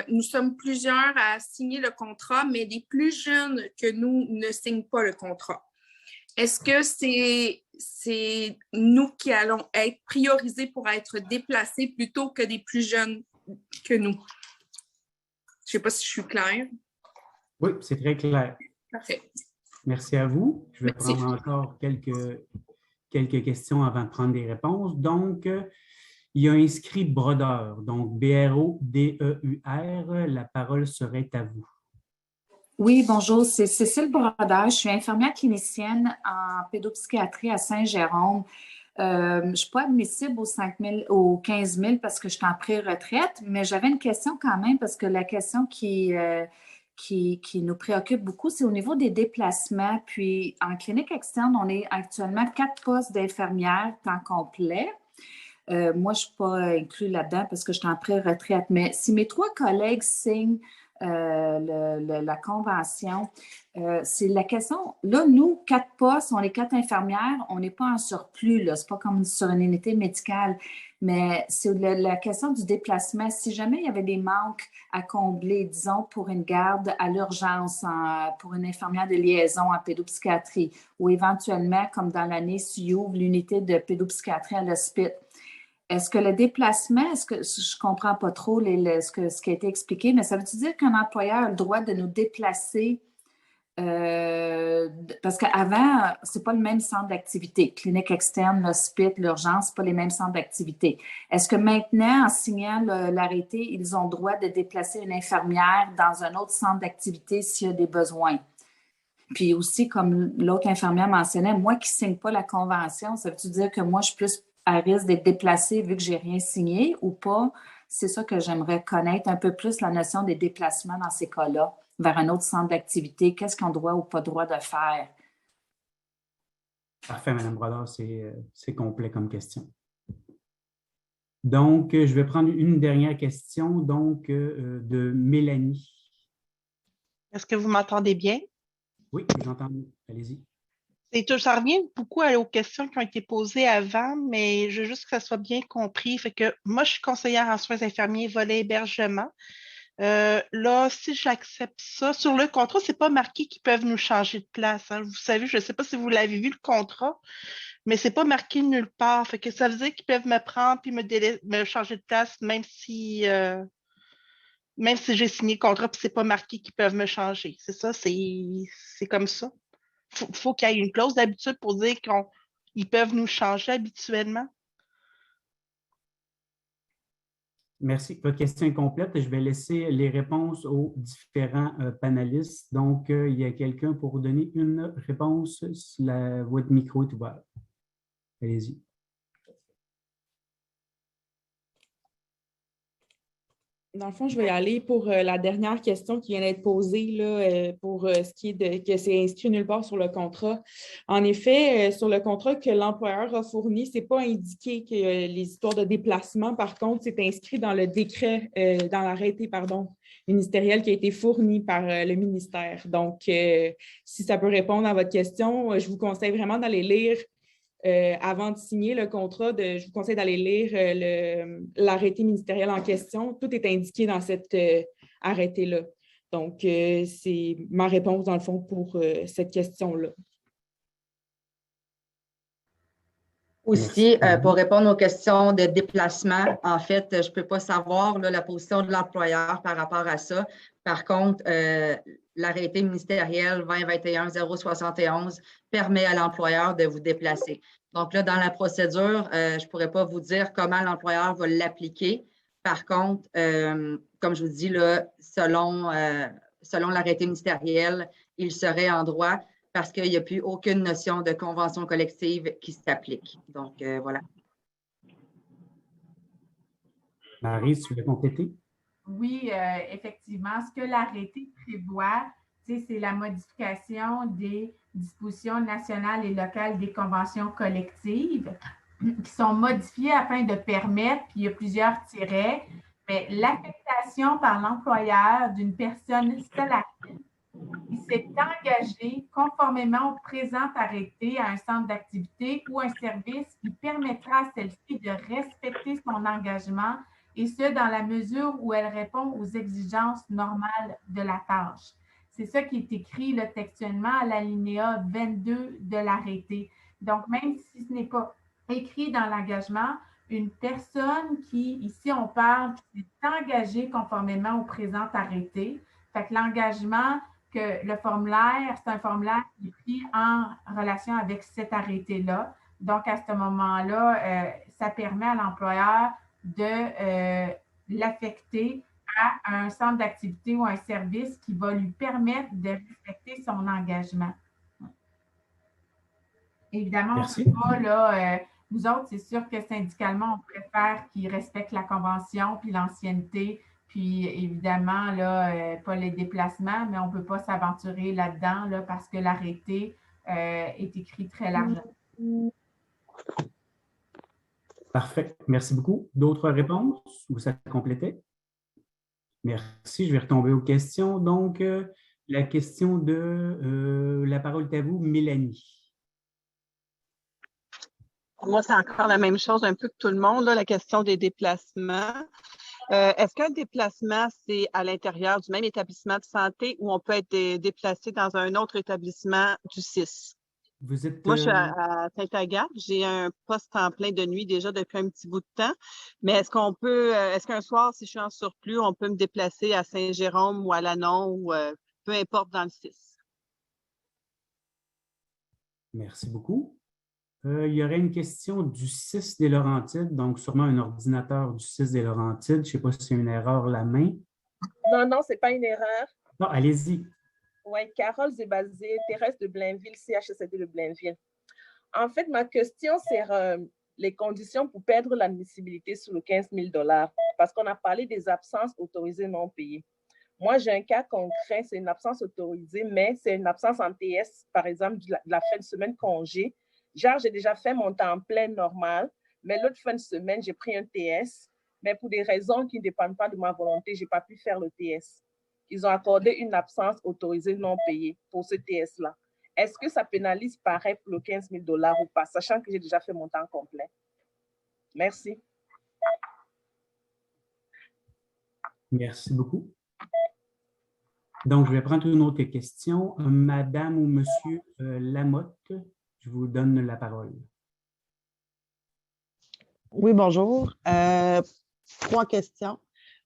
Nous sommes plusieurs à signer le contrat, mais des plus jeunes que nous ne signent pas le contrat. Est-ce que c'est nous qui allons être priorisés pour être déplacés plutôt que des plus jeunes que nous? Je ne sais pas si je suis claire. Oui, c'est très clair. Parfait. Merci à vous. Je vais prendre encore quelques questions avant de prendre des réponses. Donc, il y a inscrit brodeur, donc B-R-O-D-E-U-R. La parole serait à vous. Oui, bonjour, c'est Cécile Brodeur. Je suis infirmière clinicienne en pédopsychiatrie à Saint-Jérôme. Je ne suis pas admissible aux 15 000 parce que je suis en pré-retraite, mais j'avais une question quand même parce que la question qui nous préoccupe beaucoup, c'est au niveau des déplacements. Puis en clinique externe, on est actuellement 4 postes d'infirmières temps complet. Moi, je ne suis pas inclus là-dedans parce que je suis en pré-retraite, mais si mes 3 collègues signent la convention, c'est la question. Là, nous, 4 postes, on est 4 infirmières, on n'est pas en surplus, ce n'est pas comme sur une unité médicale, mais c'est la question du déplacement. Si jamais il y avait des manques à combler, disons, pour une garde à l'urgence, pour une infirmière de liaison en pédopsychiatrie, ou éventuellement, comme dans l'année, s'il y ouvre l'unité de pédopsychiatrie à l'hospice, est-ce que le déplacement, est-ce que je ne comprends pas trop ce qui a été expliqué, mais ça veut-tu dire qu'un employeur a le droit de nous déplacer parce qu'avant, ce n'est pas le même centre d'activité. Clinique externe, l'hospice, l'urgence, ce n'est pas les mêmes centres d'activité. Est-ce que maintenant, en signant l'arrêté, ils ont le droit de déplacer une infirmière dans un autre centre d'activité s'il y a des besoins? Puis aussi, comme l'autre infirmière mentionnait, moi qui ne signe pas la convention, ça veut-tu dire que moi, je suis plus à risque d'être déplacée vu que je n'ai rien signé ou pas? C'est ça que j'aimerais connaître un peu plus, la notion des déplacements dans ces cas-là, vers un autre centre d'activité. Qu'est-ce qu'on doit ou pas droit de faire? Parfait, Mme Brodeur, c'est complet comme question. Donc, je vais prendre une dernière question donc, de Mélanie. Est-ce que vous m'entendez bien? Oui, je vous entends. Allez-y. Ça revient beaucoup aux questions qui ont été posées avant, mais je veux juste que ça soit bien compris. Fait que moi, je suis conseillère en soins infirmiers volet hébergement. Là, si j'accepte ça, sur le contrat, ce n'est pas marqué qu'ils peuvent nous changer de place. Hein. Vous savez, je ne sais pas si vous l'avez vu, le contrat, mais ce n'est pas marqué nulle part. Fait que ça veut dire qu'ils peuvent me prendre et me changer de place, même si j'ai signé le contrat et ce n'est pas marqué qu'ils peuvent me changer. C'est ça, c'est comme ça. Faut qu'il y ait une clause d'habitude pour dire qu'ils peuvent nous changer habituellement. Merci. Votre question est complète. Je vais laisser les réponses aux différents panélistes. Donc, il y a quelqu'un pour vous donner une réponse. Votre micro est ouvert. Allez-y. Dans le fond, je vais y aller pour la dernière question qui vient d'être posée là, pour ce qui est que c'est inscrit nulle part sur le contrat. En effet, sur le contrat que l'employeur a fourni, ce n'est pas indiqué que les histoires de déplacement. Par contre, c'est inscrit dans le décret, dans l'arrêté, ministériel qui a été fourni par le ministère. Donc, si ça peut répondre à votre question, je vous conseille vraiment d'aller lire avant de signer le contrat, je vous conseille d'aller lire l'arrêté ministériel en question. Tout est indiqué dans cet arrêté-là. Donc, c'est ma réponse, dans le fond, pour cette question-là. Aussi, Merci. pour répondre aux questions de déplacement, en fait, je ne peux pas savoir là, la position de l'employeur par rapport à ça. Par contre, l'arrêté ministériel 2021-071 permet à l'employeur de vous déplacer. Donc là, dans la procédure, je ne pourrais pas vous dire comment l'employeur va l'appliquer. Par contre, comme je vous dis, là, selon l'arrêté ministériel, il serait en droit parce qu'il n'y a plus aucune notion de convention collective qui s'applique. Donc, voilà. Marie, tu veux compléter? Oui, effectivement. Ce que l'arrêté prévoit, c'est la modification des dispositions nationales et locales des conventions collectives qui sont modifiées afin de permettre, puis il y a plusieurs tirets, mais l'affectation par l'employeur d'une personne salariée qui s'est engagé conformément au présent arrêté à un centre d'activité ou un service qui permettra à celle-ci de respecter son engagement et ce, dans la mesure où elle répond aux exigences normales de la tâche. C'est ça qui est écrit là, textuellement à l'alinéa 22 de l'arrêté. Donc, même si ce n'est pas écrit dans l'engagement, une personne qui, ici on parle, qui s'est engagée conformément au présent arrêté, fait que l'engagement que le formulaire, c'est un formulaire qui est pris en relation avec cet arrêté-là. Donc, à ce moment-là, ça permet à l'employeur de l'affecter à un centre d'activité ou un service qui va lui permettre de respecter son engagement. Évidemment, Merci. on ne peut pas, là, nous autres, c'est sûr que syndicalement, on préfère qu'ils respectent la convention puis l'ancienneté. Puis évidemment, là, pas les déplacements, mais on ne peut pas s'aventurer là-dedans là, parce que l'arrêté est écrit très largement. Parfait. Merci beaucoup. D'autres réponses ou ça complétait? Merci. Je vais retomber aux questions. Donc, la question de la parole est à vous, Mélanie. Moi, c'est encore la même chose un peu que tout le monde, là, la question des déplacements. Est-ce qu'un déplacement, c'est à l'intérieur du même établissement de santé ou on peut être déplacé dans un autre établissement du CIS? Vous êtes, Moi, je suis à Sainte-Agathe. J'ai un poste en plein de nuit déjà depuis un petit bout de temps. Mais est-ce qu'un soir, si je suis en surplus, on peut me déplacer à Saint-Jérôme ou à Lannon ou peu importe dans le CIS? Merci beaucoup. Il y aurait une question du 6 des Laurentides, donc sûrement un ordinateur du 6 des Laurentides. Je ne sais pas si c'est une erreur la main. Non, ce n'est pas une erreur. Non, allez-y. Oui, Carole Zébazé, Thérèse de Blainville, CHSLD de Blainville. En fait, ma question, c'est les conditions pour perdre l'admissibilité sur le 15 000 $, parce qu'on a parlé des absences autorisées non payées. Moi, j'ai un cas concret, c'est une absence autorisée, mais c'est une absence en TS, par exemple, de la fin de semaine congé. Genre, j'ai déjà fait mon temps plein normal, mais l'autre fin de semaine, j'ai pris un TS, mais pour des raisons qui ne dépendent pas de ma volonté, je n'ai pas pu faire le TS. Ils ont accordé une absence autorisée non payée pour ce TS-là. Est-ce que ça pénalise pareil pour le 15 000 $ ou pas, sachant que j'ai déjà fait mon temps complet? Merci. Merci beaucoup. Donc, je vais prendre une autre question. Madame ou Monsieur Lamotte, je vous donne la parole. Oui, bonjour. 3 questions.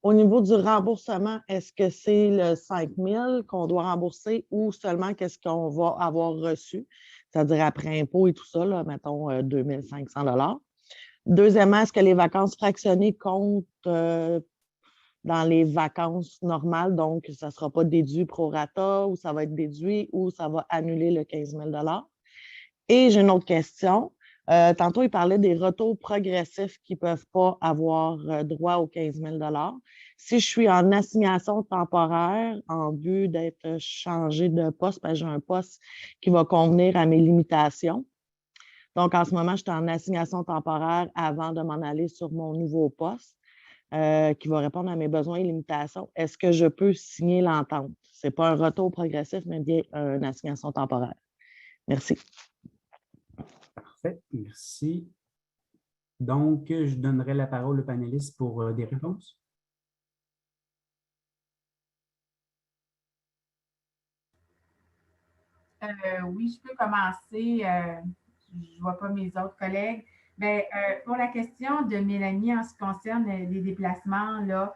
Au niveau du remboursement, est-ce que c'est le 5 000 qu'on doit rembourser ou seulement qu'est-ce qu'on va avoir reçu, c'est-à-dire après impôt et tout ça, là, mettons 2 500 $. Deuxièmement, est-ce que les vacances fractionnées comptent dans les vacances normales, donc ça ne sera pas déduit pro rata ou ça va être déduit ou ça va annuler le 15 000 $. Et j'ai une autre question. Tantôt, il parlait des retours progressifs qui ne peuvent pas avoir droit aux 15 000 $. Si je suis en assignation temporaire en vue d'être changé de poste, parce que j'ai un poste qui va convenir à mes limitations. Donc, en ce moment, je suis en assignation temporaire avant de m'en aller sur mon nouveau poste qui va répondre à mes besoins et limitations. Est-ce que je peux signer l'entente? Ce n'est pas un retour progressif, mais bien une assignation temporaire. Merci. Parfait, merci. Donc, je donnerai la parole aux panélistes pour des réponses. Oui, je peux commencer. Je ne vois pas mes autres collègues. Bien, pour la question de Mélanie en ce qui concerne les déplacements, là,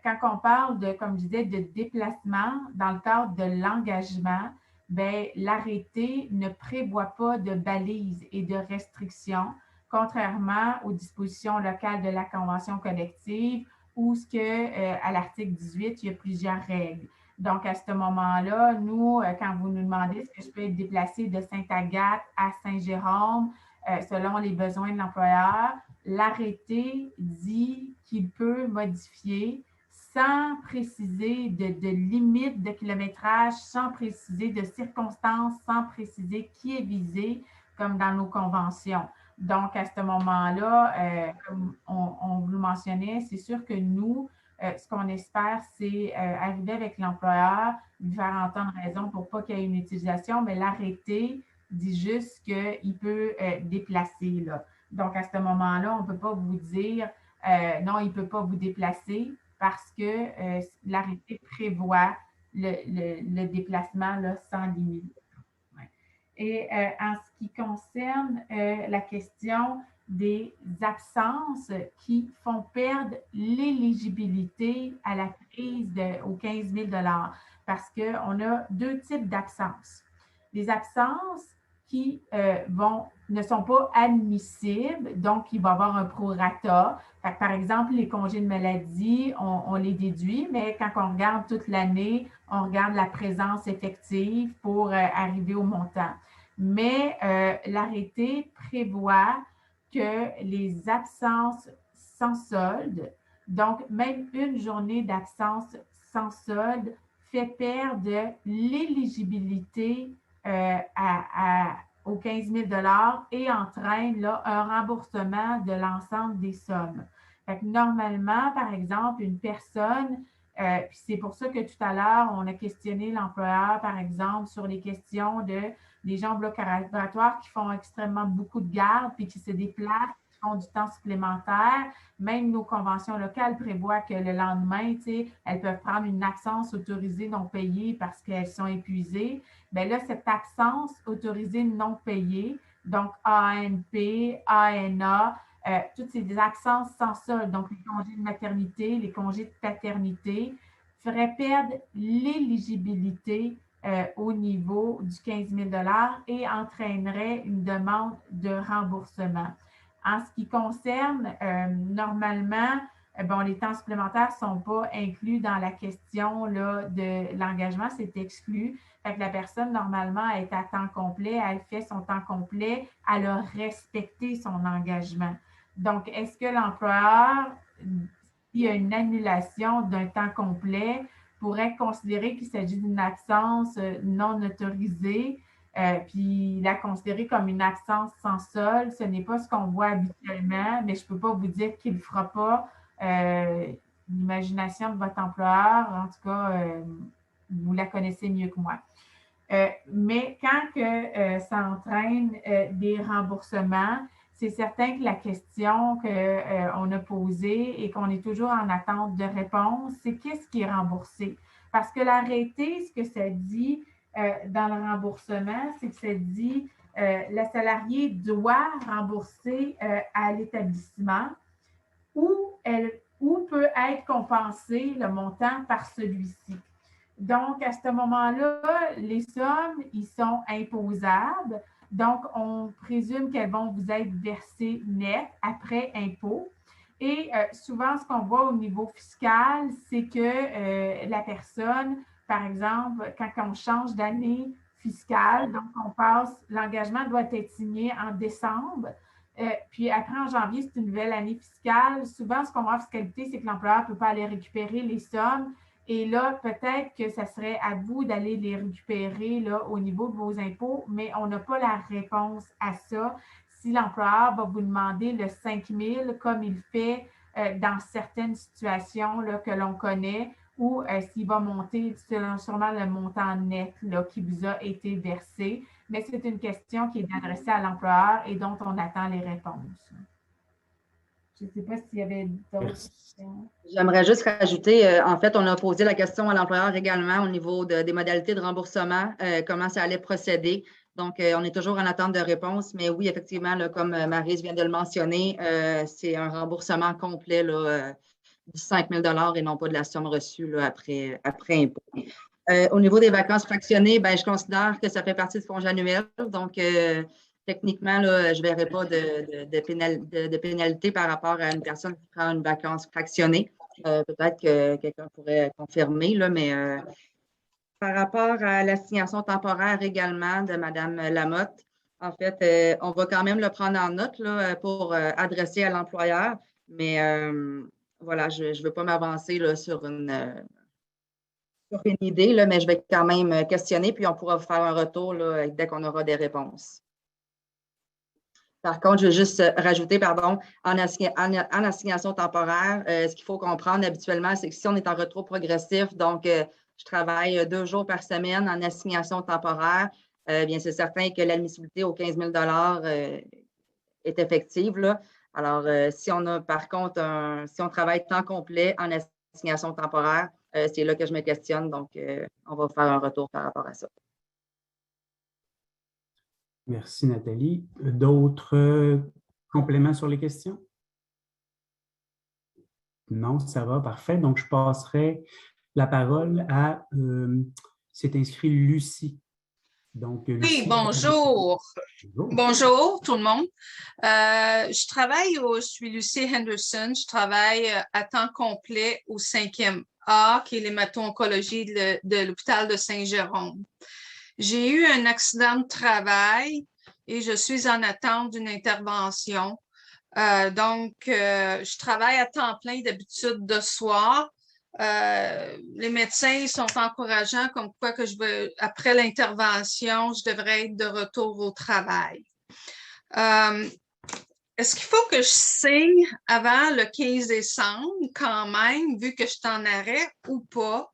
quand on parle de, comme je disais, de déplacement dans le cadre de l'engagement, bien, l'arrêté ne prévoit pas de balises et de restrictions, contrairement aux dispositions locales de la Convention collective, où ce que, à l'article 18, il y a plusieurs règles. Donc, à ce moment-là, nous, quand vous nous demandez est-ce que je peux être déplacée de Sainte-Agathe à Saint-Jérôme, selon les besoins de l'employeur, l'arrêté dit qu'il peut modifier sans préciser de limite de kilométrage, sans préciser de circonstances, sans préciser qui est visé, comme dans nos conventions. Donc, à ce moment-là, comme on vous le mentionnait, c'est sûr que nous, ce qu'on espère, c'est arriver avec l'employeur, lui faire entendre raison pour pas qu'il y ait une utilisation, mais l'arrêté dit juste qu'il peut déplacer. Là. Donc, à ce moment-là, on ne peut pas vous dire non, il ne peut pas vous déplacer parce que l'arrêté prévoit le déplacement là, sans limite. Ouais. Et en ce qui concerne la question des absences qui font perdre l'éligibilité à la prise aux 15 000 $, parce qu'on a deux types d'absences. Les absences qui ne sont pas admissibles, donc il va y avoir un prorata. Par exemple, les congés de maladie, on les déduit, mais quand on regarde toute l'année, on regarde la présence effective pour arriver au montant. Mais l'arrêté prévoit que les absences sans solde, donc même une journée d'absence sans solde, fait perdre l'éligibilité aux 15 000 $ et entraîne là, un remboursement de l'ensemble des sommes. Fait que normalement, par exemple, une personne, puis c'est pour ça que tout à l'heure, on a questionné l'employeur, par exemple, sur les questions des gens au bloc opératoire qui font extrêmement beaucoup de garde puis qui se déplacent, qui font du temps supplémentaire. Même nos conventions locales prévoient que le lendemain, elles peuvent prendre une absence autorisée non payée parce qu'elles sont épuisées. Bien là, cette absence autorisée non payée, donc ANP, ANA, toutes ces absences sans solde, donc les congés de maternité, les congés de paternité, feraient perdre l'éligibilité au niveau du 15 000 $ et entraînerait une demande de remboursement. En ce qui concerne, normalement, les temps supplémentaires ne sont pas inclus dans la question là, de l'engagement, c'est exclu. Fait que la personne, normalement, elle est à temps complet, elle fait son temps complet, elle a respecté son engagement. Donc, est-ce que l'employeur, s'il y a une annulation d'un temps complet, pourrait considérer qu'il s'agit d'une absence non autorisée, puis la considérer comme une absence sans solde? Ce n'est pas ce qu'on voit habituellement, mais je ne peux pas vous dire qu'il ne fera pas l'imagination de votre employeur. En tout cas, vous la connaissez mieux que moi. Mais quand ça entraîne des remboursements, c'est certain que la question qu'on a posée et qu'on est toujours en attente de réponse, c'est qu'est-ce qui est remboursé? Parce que l'arrêté, ce que ça dit dans le remboursement, c'est que ça dit le salarié doit rembourser à l'établissement ou peut être compensé le montant par celui-ci. Donc, à ce moment-là, les sommes, ils sont imposables. Donc, on présume qu'elles vont vous être versées net après impôt. Et souvent, ce qu'on voit au niveau fiscal, c'est que la personne, par exemple, quand on change d'année fiscale, donc on passe, l'engagement doit être signé en décembre. Puis après, en janvier, c'est une nouvelle année fiscale. Souvent, ce qu'on voit en fiscalité, c'est que l'employeur ne peut pas aller récupérer les sommes. Et là, peut-être que ça serait à vous d'aller les récupérer là, au niveau de vos impôts, mais on n'a pas la réponse à ça. Si l'employeur va vous demander le 5 000 comme il fait dans certaines situations là, que l'on connaît, ou s'il va monter sûrement le montant net là, qui vous a été versé. Mais c'est une question qui est adressée à l'employeur et dont on attend les réponses. Je ne sais pas s'il y avait d'autres questions. J'aimerais juste rajouter, en fait, on a posé la question à l'employeur également au niveau des modalités de remboursement, comment ça allait procéder. Donc, on est toujours en attente de réponse, mais oui, effectivement, là, comme Maryse vient de le mentionner, c'est un remboursement complet là, du 5 000 et non pas de la somme reçue là, après impôt. Au niveau des vacances fractionnées, ben, je considère que ça fait partie du congé annuel. Donc, techniquement, là, je ne verrai pas de pénalité par rapport à une personne qui prend une vacance fractionnée. Peut-être que quelqu'un pourrait confirmer, là, mais par rapport à l'assignation temporaire également de Mme Lamotte, en fait, on va quand même le prendre en note là, pour adresser à l'employeur, mais voilà, je ne veux pas m'avancer sur une idée, là, mais je vais quand même questionner, puis on pourra vous faire un retour là, dès qu'on aura des réponses. Par contre, je vais juste rajouter, pardon, en assignation temporaire, ce qu'il faut comprendre habituellement, c'est que si on est en retour progressif, donc je travaille 2 jours par semaine en assignation temporaire, bien c'est certain que l'admissibilité aux 15 000 est effective, là. Alors, si on a par contre, si on travaille temps complet en assignation temporaire, c'est là que je me questionne, donc on va faire un retour par rapport à ça. Merci, Nathalie. D'autres compléments sur les questions? Non, ça va, parfait. Donc, je passerai la parole à, c'est inscrit Lucie. Donc, Lucie, oui, bonjour. Bonjour tout le monde. Je suis Lucie Henderson. Je travaille à temps complet au 5e A, qui est l'hémato-oncologie de l'hôpital de Saint-Jérôme. J'ai eu un accident de travail et je suis en attente d'une intervention. Donc, je travaille à temps plein d'habitude de soir. Les médecins sont encourageants comme quoi que après l'intervention, je devrais être de retour au travail. Est-ce qu'il faut que je signe avant le 15 décembre quand même, vu que je suis en arrêt ou pas?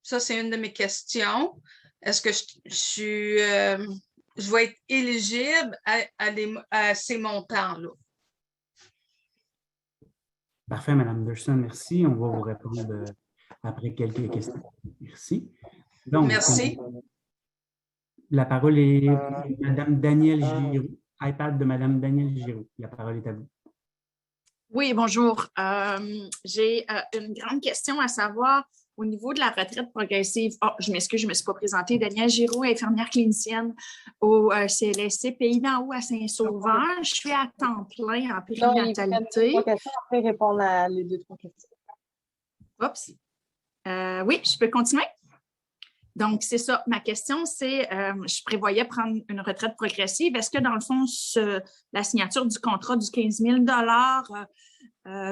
Ça, c'est une de mes questions. Est-ce que je vais être éligible à ces montants-là? Parfait, Mme Anderson, merci. On va vous répondre après quelques questions. Merci. Donc, merci. La parole est à Mme Danielle Giroux. iPad de Mme Danielle Giroux. La parole est à vous. Oui, bonjour. J'ai une grande question à savoir au niveau de la retraite progressive. Oh, je m'excuse, je ne me suis pas présentée. Danielle Giroux, infirmière clinicienne au CLSC Pays d'en haut à Saint-Sauveur. Je suis à temps plein en périnatalité. Après répondre à les 2-3 questions. Oups. Oui, je peux continuer? Donc, c'est ça. Ma question, c'est, je prévoyais prendre une retraite progressive. Est-ce que, dans le fond, la signature du contrat du 15 000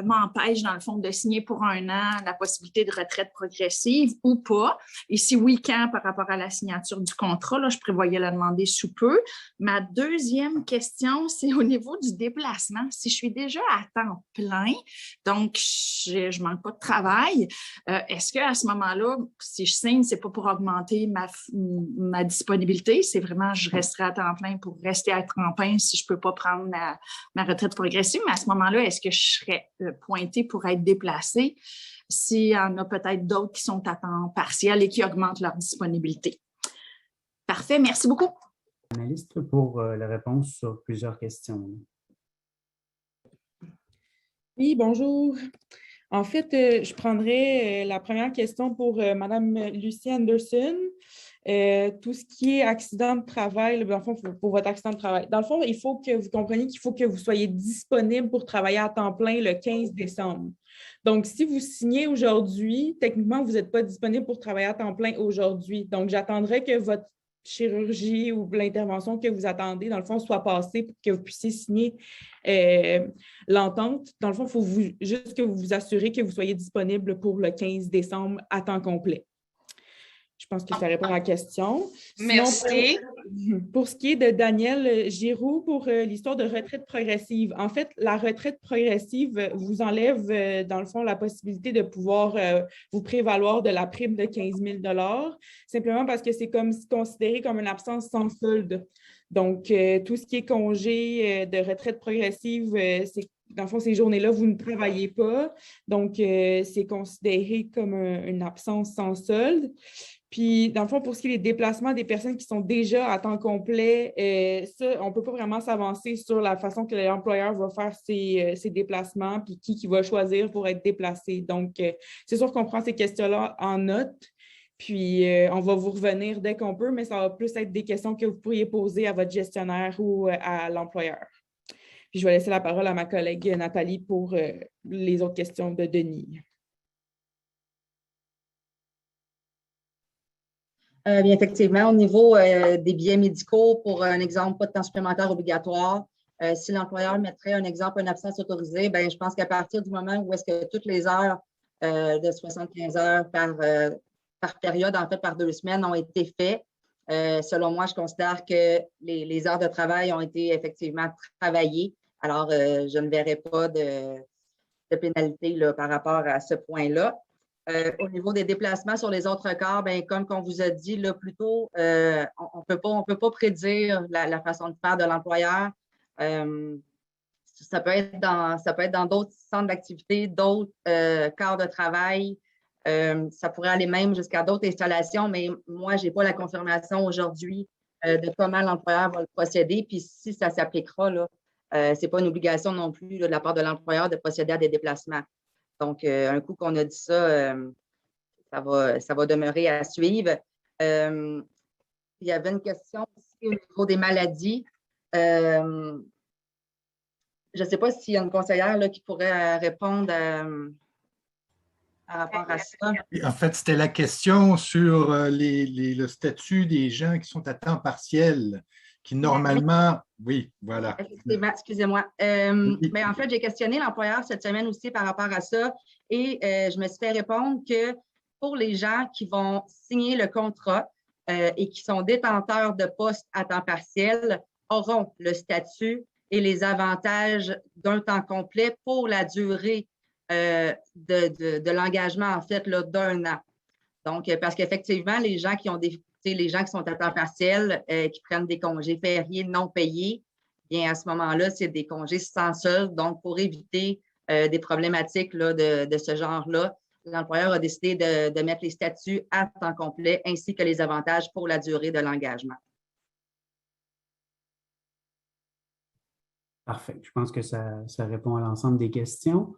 m'empêche, dans le fond, de signer pour 1 an la possibilité de retraite progressive ou pas? Et si oui, quand, par rapport à la signature du contrat, là, je prévoyais la demander sous peu. Ma deuxième question, c'est au niveau du déplacement. Si je suis déjà à temps plein, donc je manque pas de travail, est-ce qu'à ce moment-là, si je signe, c'est pas pour augmenter ma disponibilité, c'est vraiment je resterai à temps plein pour rester à temps plein si je peux pas prendre ma retraite progressive, mais à ce moment-là, est-ce que je serais pointée pour être déplacée s'il y en a peut-être d'autres qui sont à temps partiel et qui augmentent leur disponibilité? Parfait, merci beaucoup. Analyste pour la réponse sur plusieurs questions. Oui, bonjour. En fait, je prendrai la première question pour Mme Lucie Anderson. Tout ce qui est accident de travail, dans le fond, pour votre accident de travail. Dans le fond, il faut que vous compreniez qu'il faut que vous soyez disponible pour travailler à temps plein le 15 décembre. Donc, si vous signez aujourd'hui, techniquement, vous n'êtes pas disponible pour travailler à temps plein aujourd'hui. Donc, j'attendrai que votre chirurgie ou l'intervention que vous attendez, dans le fond, soit passée pour que vous puissiez signer l'entente. Dans le fond, il faut juste que vous vous assurez que vous soyez disponible pour le 15 décembre à temps complet. Je pense que ça répond à la question. Merci. Sinon, pour ce qui est de Danielle Giroux, pour l'histoire de retraite progressive, en fait, la retraite progressive vous enlève, dans le fond, la possibilité de pouvoir vous prévaloir de la prime de 15 000 $, simplement parce que c'est considéré comme une absence sans solde. Donc, tout ce qui est congé de retraite progressive, c'est dans le fond, ces journées-là, vous ne travaillez pas. Donc, c'est considéré comme une absence sans solde. Puis, dans le fond, pour ce qui est des déplacements des personnes qui sont déjà à temps complet, ça, on ne peut pas vraiment s'avancer sur la façon que l'employeur va faire ses déplacements, puis qui va choisir pour être déplacé. Donc, c'est sûr qu'on prend ces questions-là en note, puis on va vous revenir dès qu'on peut, mais ça va plus être des questions que vous pourriez poser à votre gestionnaire ou à l'employeur. Puis, je vais laisser la parole à ma collègue Nathalie pour les autres questions de Denis. Bien, effectivement, au niveau des billets médicaux, pour un exemple, pas de temps supplémentaire obligatoire, si l'employeur mettrait un exemple, une absence autorisée, bien, je pense qu'à partir du moment où est-ce que toutes les heures de 75 heures par période, en fait, par 2 semaines, ont été faites, selon moi, je considère que les heures de travail ont été effectivement travaillées. Alors, je ne verrai pas de pénalité là, par rapport à ce point-là. Au niveau des déplacements sur les autres corps, bien, comme on vous a dit là, plus tôt, on ne peut pas prédire la façon de faire de l'employeur. Ça peut être dans d'autres centres d'activité, d'autres corps de travail. Ça pourrait aller même jusqu'à d'autres installations, mais moi, je n'ai pas la confirmation aujourd'hui de comment l'employeur va le procéder. Puis si ça s'appliquera, ce n'est pas une obligation non plus là, de la part de l'employeur de procéder à des déplacements. Donc, un coup qu'on a dit ça, ça va demeurer à suivre. Il y avait une question aussi au niveau des maladies. Je ne sais pas s'il y a une conseillère là, qui pourrait répondre par rapport à ça. En fait, c'était la question sur le statut des gens qui sont à temps partiel, qui normalement… Oui, voilà. Effectivement, excusez-moi. Mais en fait, j'ai questionné l'employeur cette semaine aussi par rapport à ça et je me suis fait répondre que pour les gens qui vont signer le contrat et qui sont détenteurs de postes à temps partiel, auront le statut et les avantages d'un temps complet pour la durée de l'engagement, en fait, d'1 an. Donc, parce qu'effectivement, les gens qui sont à temps partiel, qui prennent des congés fériés non payés, bien à ce moment-là, c'est des congés sans solde. Donc, pour éviter des problématiques là, de ce genre-là, l'employeur a décidé de mettre les statuts à temps complet ainsi que les avantages pour la durée de l'engagement. Parfait. Je pense que ça répond à l'ensemble des questions.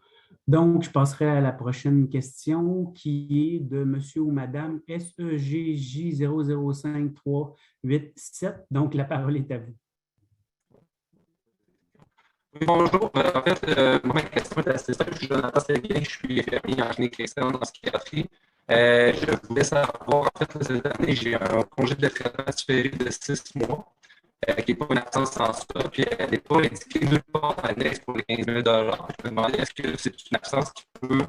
Donc, je passerai à la prochaine question qui est de monsieur ou madame SEGJ0053887. Donc, la parole est à vous. Oui, bonjour. En fait, ma question est assez simple. Je suis Jonathan Séguin, je suis infirmier en clinique externe en psychiatrie. Je voulais savoir, en fait, cette année, j'ai un congé de traitement différé de 6 mois. Qui n'est pas une absence sans ça, puis elle n'est pas indiquée nulle part en annexe pour les 15 000 $. Je me demandais, est-ce que c'est une absence qui peut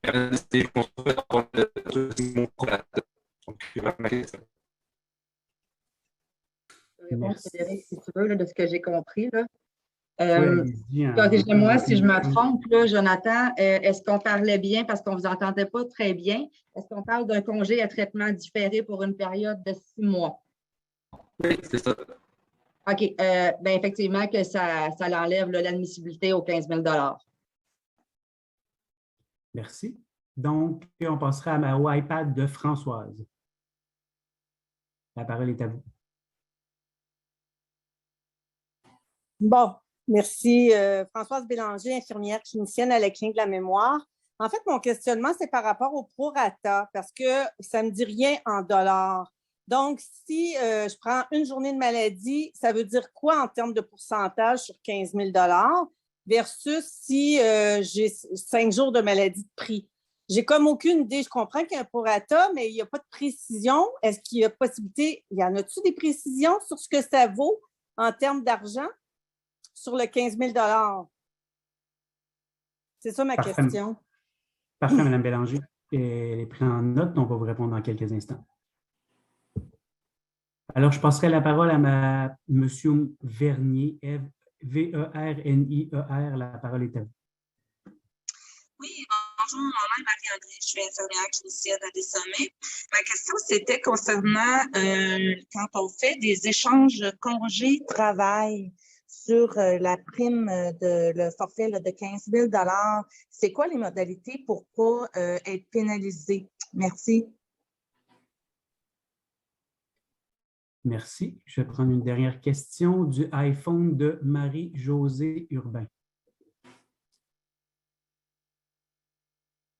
permettre de décider qu'on soit dans le deuxième pour la tête? Donc, ma question. Je vais répondre, Frédéric, si tu veux, là, de ce que j'ai compris. Oui, corrigez-moi si je me trompe, là, Jonathan. Est-ce qu'on parlait bien, parce qu'on ne vous entendait pas très bien, est-ce qu'on parle d'un congé à traitement différé pour une période de 6 mois? Oui, c'est ça. OK. Ben effectivement, que ça l'enlève l'admissibilité aux 15 000 $. Merci. Donc, on passera au iPad de Françoise. La parole est à vous. Bon, merci. Françoise Bélanger, infirmière clinicienne à la Clinique de la mémoire. En fait, mon questionnement, c'est par rapport au prorata, parce que ça ne me dit rien en dollars. Donc, si je prends une journée de maladie, ça veut dire quoi en termes de pourcentage sur 15 000 $ versus si j'ai 5 jours de maladie de prix? J'ai comme aucune idée. Je comprends qu'il y a un prorata, mais il n'y a pas de précision. Est-ce qu'il y a possibilité, y en a-t-il des précisions sur ce que ça vaut en termes d'argent sur le 15 000 $? C'est ça ma question. Parfait, Mme Bélanger. Elle est prise en note. On va vous répondre dans quelques instants. Alors, je passerai la parole à M. Vernier, V-E-R-N-I-E-R. La parole est à vous. Oui, bonjour, mon nom est Marie-André, je suis infirmière clinicienne à des sommets. Ma question, c'était concernant quand on fait des échanges congés-travail sur la prime le forfait de 15 000 $, c'est quoi les modalités pour ne pas être pénalisé? Merci. Merci. Je vais prendre une dernière question du iPhone de Marie-Josée Urbain.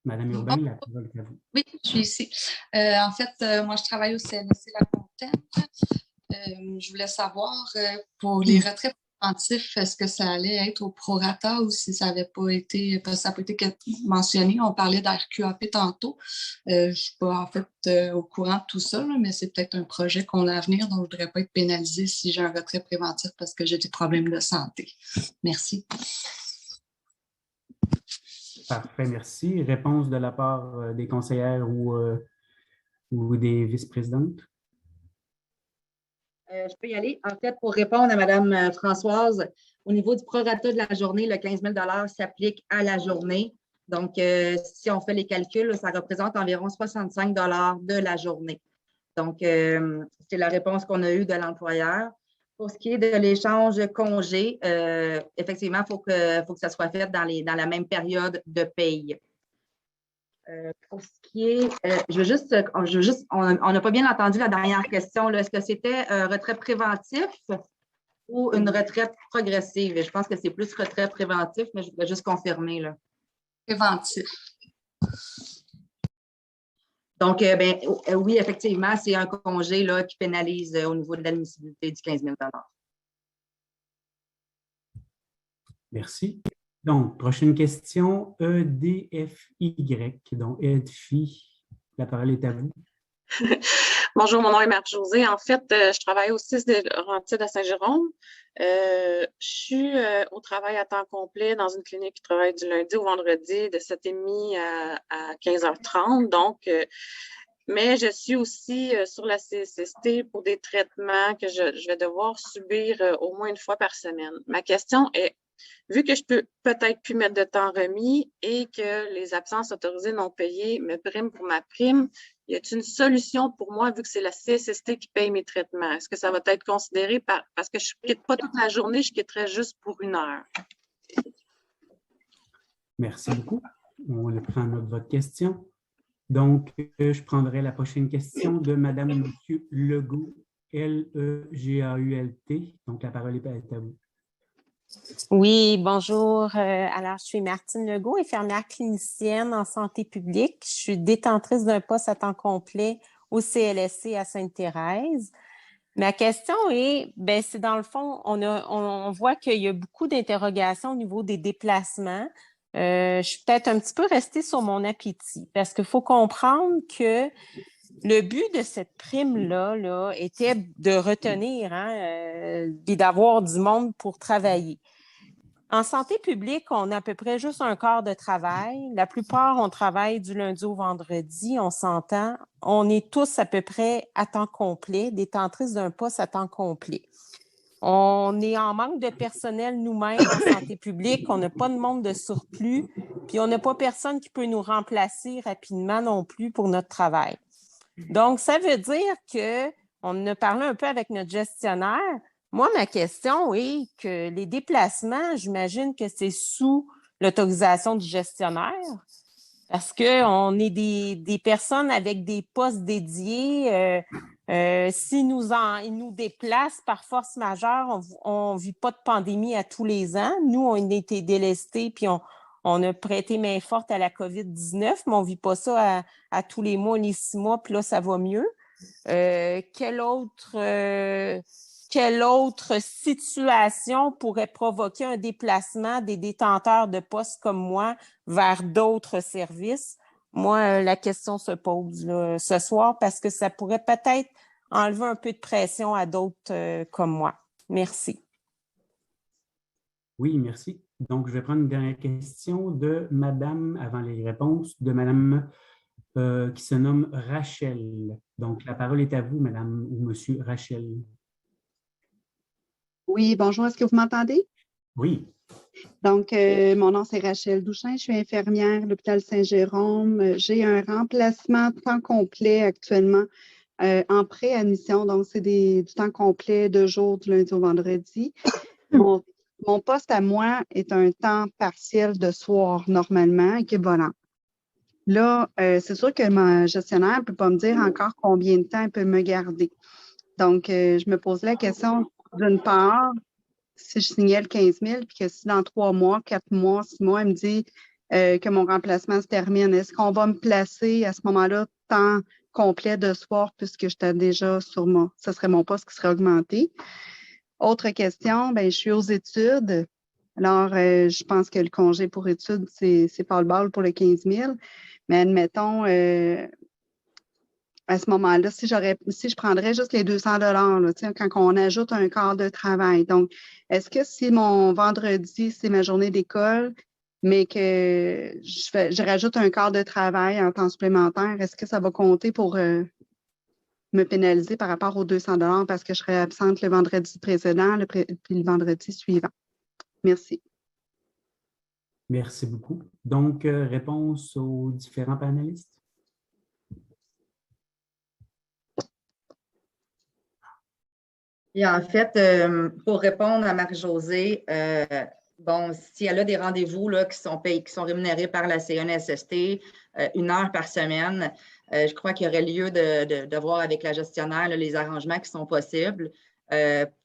Madame Urbain, la parole est à vous. Oui, je suis ici. En fait, moi, je travaille au CNSC La Fontaine. Je voulais savoir, pour les retraits préventifs, est-ce que ça allait être au prorata ou si ça n'avait pas été, parce que ça n'a pas été mentionné. On parlait d'RQAP tantôt. Je ne suis pas, en fait, au courant de tout ça, là, mais c'est peut-être un projet qu'on a à venir, donc je ne voudrais pas être pénalisée si j'ai un retrait préventif parce que j'ai des problèmes de santé. Merci. Parfait, merci. Réponse de la part des conseillères ou des vice-présidentes? Je peux y aller. En fait, pour répondre à Mme Françoise, au niveau du prorata de la journée, le 15 000 s'applique à la journée. Donc, si on fait les calculs, ça représente environ 65 de la journée. Donc, c'est la réponse qu'on a eue de l'employeur. Pour ce qui est de l'échange congé, effectivement, il faut que ça soit fait dans la même période de paye. Pour ce qui est, on n'a pas bien entendu la dernière question. Est-ce que c'était un retrait préventif ou une retraite progressive? Je pense que c'est plus retrait préventif, mais je voudrais juste confirmer. Là. Préventif. Donc, oui, effectivement, c'est un congé là, qui pénalise au niveau de l'admissibilité du 15 000 Merci. Donc, prochaine question, EDFY, donc EDFI. La parole est à vous. Bonjour, mon nom est Marc-Josée. En fait, je travaille au 6 de Laurentides à Saint-Jérôme. Je suis au travail à temps complet dans une clinique qui travaille du lundi au vendredi de 7h30 à 15h30. Donc, mais je suis aussi sur la CSST pour des traitements que je vais devoir subir au moins une fois par semaine. Ma question est, vu que je peux peut-être plus mettre de temps remis et que les absences autorisées non payées me priment pour ma prime, y a-t-il une solution pour moi vu que c'est la CSST qui paye mes traitements? Est-ce que ça va être considéré parce que je ne quitte pas toute la journée, je quitterai juste pour 1 heure? Merci beaucoup. On prend note de votre question. Donc, je prendrai la prochaine question de Mme et M. Legault, L-E-G-A-U-L-T. Donc, la parole est à vous. Oui, bonjour. Alors, je suis Martine Legault, infirmière clinicienne en santé publique. Je suis détentrice d'un poste à temps complet au CLSC à Sainte-Thérèse. Ma question est, c'est dans le fond, on voit qu'il y a beaucoup d'interrogations au niveau des déplacements. Je suis peut-être un petit peu restée sur mon appétit parce qu'il faut comprendre que le but de cette prime-là était de retenir et d'avoir du monde pour travailler. En santé publique, on a à peu près juste un quart de travail. La plupart, on travaille du lundi au vendredi, on s'entend. On est tous à peu près à temps complet, détentrices d'un poste à temps complet. On est en manque de personnel nous-mêmes en santé publique, on n'a pas de monde de surplus, puis on n'a pas personne qui peut nous remplacer rapidement non plus pour notre travail. Donc, ça veut dire qu'on en a parlé un peu avec notre gestionnaire. Moi, ma question est que les déplacements, j'imagine que c'est sous l'autorisation du gestionnaire parce qu'on est des personnes avec des postes dédiés. S'ils nous déplacent par force majeure, on ne vit pas de pandémie à tous les ans. Nous, on a été délestés puis on a prêté main forte à la COVID-19, mais on ne vit pas ça à tous les mois, les 6 mois, puis là, ça va mieux. Quelle autre situation pourrait provoquer un déplacement des détenteurs de postes comme moi vers d'autres services? Moi, la question se pose là, ce soir parce que ça pourrait peut-être enlever un peu de pression à d'autres comme moi. Merci. Oui, merci. Donc, je vais prendre une dernière question de Madame, avant les réponses, de Madame qui se nomme Rachel. Donc, la parole est à vous, Madame ou Monsieur Rachel. Oui, bonjour, est-ce que vous m'entendez? Oui. Donc, mon nom, c'est Rachel Douchin, je suis infirmière à l'hôpital Saint-Jérôme. J'ai un remplacement temps complet actuellement en pré-admission, donc c'est du temps complet 2 jours du lundi au vendredi. Mon poste à moi est un temps partiel de soir, normalement, équivalent. Là, c'est sûr que ma gestionnaire ne peut pas me dire encore combien de temps elle peut me garder. Donc, je me pose la question, d'une part, si je signais le 15 000, puis que si dans 3 mois, 4 mois, 6 mois, elle me dit que mon remplacement se termine, est-ce qu'on va me placer à ce moment-là temps complet de soir puisque j'étais déjà sur moi? Ce serait mon poste qui serait augmenté. Autre question, ben, je suis aux études. Alors, je pense que le congé pour études, c'est pas le bal pour le 15 000. Mais admettons, à ce moment-là, si je prendrais juste les 200 là, quand on ajoute un quart de travail. Donc, est-ce que si mon vendredi, c'est ma journée d'école, mais que je rajoute un quart de travail en temps supplémentaire, est-ce que ça va compter pour me pénaliser par rapport aux 200 parce que je serais absente le vendredi précédent puis le vendredi suivant? Merci. Merci beaucoup. Donc, réponse aux différents panélistes? Et en fait, pour répondre à Marie-Josée, bon, si elle a des rendez-vous là, qui sont rémunérés par la CNSST, 1 heure par semaine, je crois qu'il y aurait lieu de voir avec la gestionnaire là, les arrangements qui sont possibles.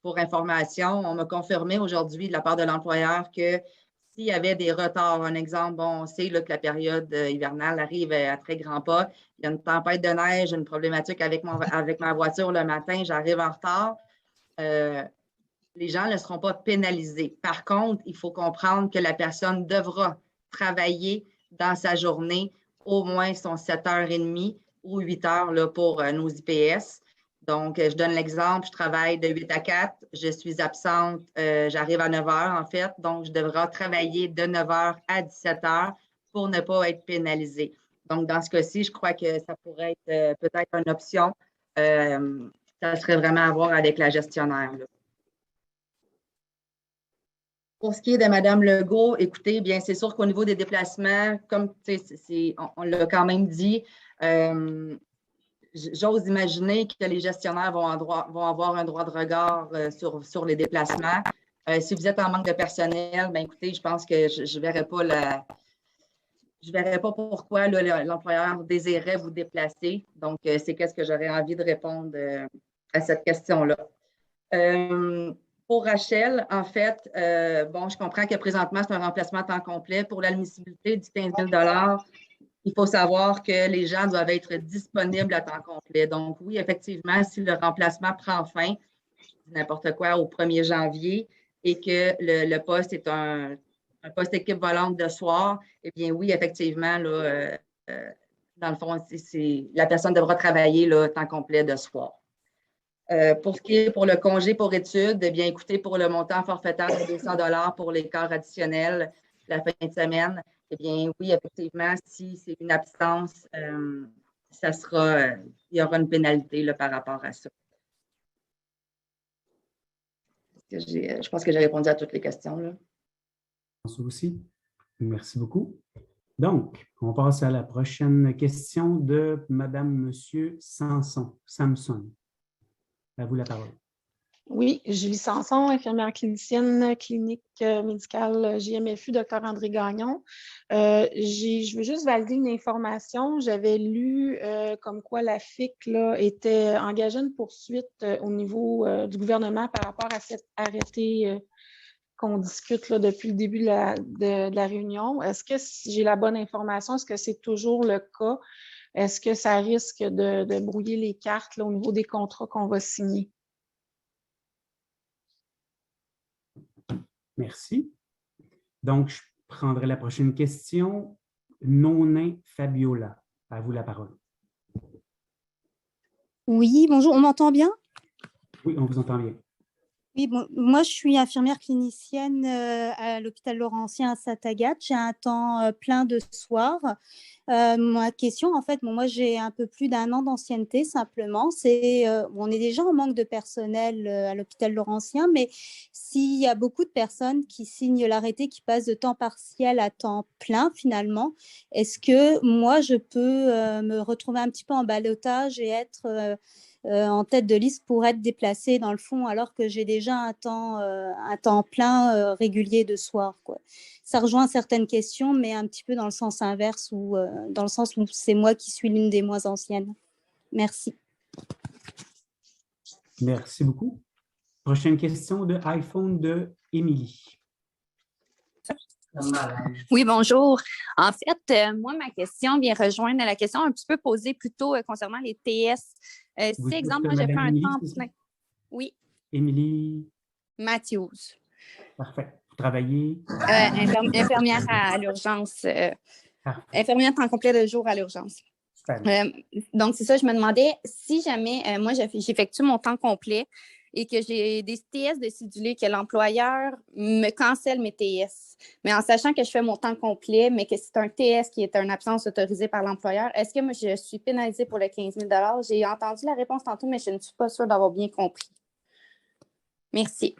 Pour information, on m'a confirmé aujourd'hui de la part de l'employeur que s'il y avait des retards, un exemple, bon, on sait là, que la période hivernale arrive à très grands pas, il y a une tempête de neige, une problématique avec ma voiture le matin, j'arrive en retard. Les gens ne seront pas pénalisés. Par contre, il faut comprendre que la personne devra travailler dans sa journée au moins son 7h30 ou 8h là, pour nos IPS. Donc, je donne l'exemple, je travaille de 8 à 4, je suis absente, j'arrive à 9h en fait, donc je devrai travailler de 9h à 17h pour ne pas être pénalisée. Donc, dans ce cas-ci, je crois que ça pourrait être peut-être une option. Ça serait vraiment à voir avec la gestionnaire. Là. Pour ce qui est de Mme Legault, écoutez, bien, c'est sûr qu'au niveau des déplacements, comme on l'a quand même dit, j'ose imaginer que les gestionnaires vont avoir un droit de regard sur les déplacements. Si vous êtes en manque de personnel, bien, écoutez, je pense que je ne verrai pas je verrais pas pourquoi l'employeur désirait vous déplacer. Donc, c'est qu'est-ce que j'aurais envie de répondre à cette question-là. Pour Rachel, en fait, bon, je comprends que présentement, c'est un remplacement à temps complet. Pour l'admissibilité du 15 000 il faut savoir que les gens doivent être disponibles à temps complet. Donc, oui, effectivement, si le remplacement prend fin, n'importe quoi, au 1er janvier, et que le poste est un poste équivalent de soir, eh bien oui, effectivement, là, dans le fond, la personne devra travailler là, temps complet de soir. Pour ce qui est pour le congé pour études, eh bien écoutez, pour le montant forfaitaire de 200 $ pour les quarts additionnels la fin de semaine, eh bien oui, effectivement, si c'est une absence, il y aura une pénalité là, par rapport à ça. Je pense que j'ai répondu à toutes les questions. Là. Aussi. Merci beaucoup. Donc, on passe à la prochaine question de Madame, Monsieur Samson. À vous la parole. Oui, Julie Sanson, infirmière clinicienne, clinique médicale JMFU, Dr André Gagnon. Je veux juste valider une information. J'avais lu comme quoi la FIC là, était engagée une poursuite au niveau du gouvernement par rapport à cet arrêté qu'on discute là, depuis le début de la réunion. Est-ce que j'ai la bonne information? Est-ce que c'est toujours le cas? Est-ce que ça risque de brouiller les cartes là, au niveau des contrats qu'on va signer? Merci. Donc, je prendrai la prochaine question. Nonin Fabiola, à vous la parole. Oui, bonjour, on m'entend bien? Oui, on vous entend bien. Oui, bon, moi, je suis infirmière clinicienne à l'hôpital Laurentien à Saint-Agathe. J'ai un temps plein de soir. Ma question, en fait, bon, moi, j'ai un peu plus d'1 an d'ancienneté, simplement. On est déjà en manque de personnel à l'hôpital Laurentien, mais s'il y a beaucoup de personnes qui signent l'arrêté, qui passent de temps partiel à temps plein, finalement, est-ce que moi, je peux me retrouver un petit peu en ballottage et être en tête de liste pour être déplacée dans le fond alors que j'ai déjà un temps plein régulier de soir, quoi. Ça rejoint certaines questions, mais un petit peu dans le sens inverse ou dans le sens où c'est moi qui suis l'une des moins anciennes. Merci. Merci beaucoup. Prochaine question de iPhone de Émilie. Oui, bonjour. En fait, moi, ma question vient rejoindre la question un petit peu posée plus tôt concernant les TS. Si, exemple, moi, j'ai fait un temps plein. Oui. Émilie Matthews. Parfait. Vous travaillez? Infirmière à l'urgence. Infirmière temps complet de jour à l'urgence. Donc, c'est ça, je me demandais si jamais moi, j'effectue mon temps complet et que j'ai des TS de cédulés, que l'employeur me cancelle mes TS, mais en sachant que je fais mon temps complet, mais que c'est un TS qui est une absence autorisée par l'employeur, est-ce que moi, je suis pénalisée pour le 15 000 $? J'ai entendu la réponse tantôt, mais je ne suis pas sûre d'avoir bien compris. Merci.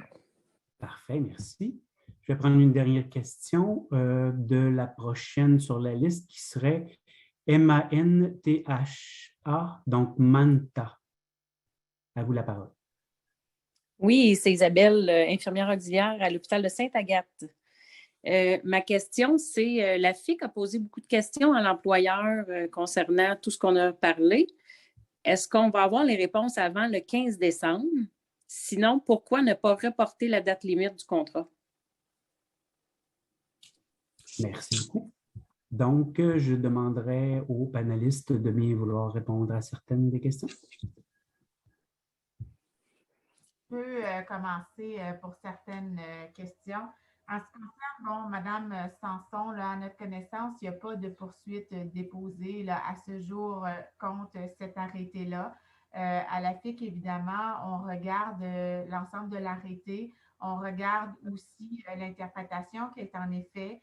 Parfait, merci. Je vais prendre une dernière question de la prochaine sur la liste qui serait M-A-N-T-H-A, donc Manta. À vous la parole. Oui, c'est Isabelle, infirmière auxiliaire à l'hôpital de Sainte-Agathe. Ma question, c'est, la FIC a posé beaucoup de questions à l'employeur concernant tout ce qu'on a parlé. Est-ce qu'on va avoir les réponses avant le 15 décembre? Sinon, pourquoi ne pas reporter la date limite du contrat? Merci beaucoup. Donc, je demanderai aux panélistes de bien vouloir répondre à certaines des questions. Je peux commencer pour certaines questions. En ce qui concerne, bon, Mme Sanson, là, à notre connaissance, il n'y a pas de poursuite déposée là, à ce jour contre cet arrêté-là. À la FIC, évidemment, on regarde l'ensemble de l'arrêté. On regarde aussi l'interprétation qui est en effet.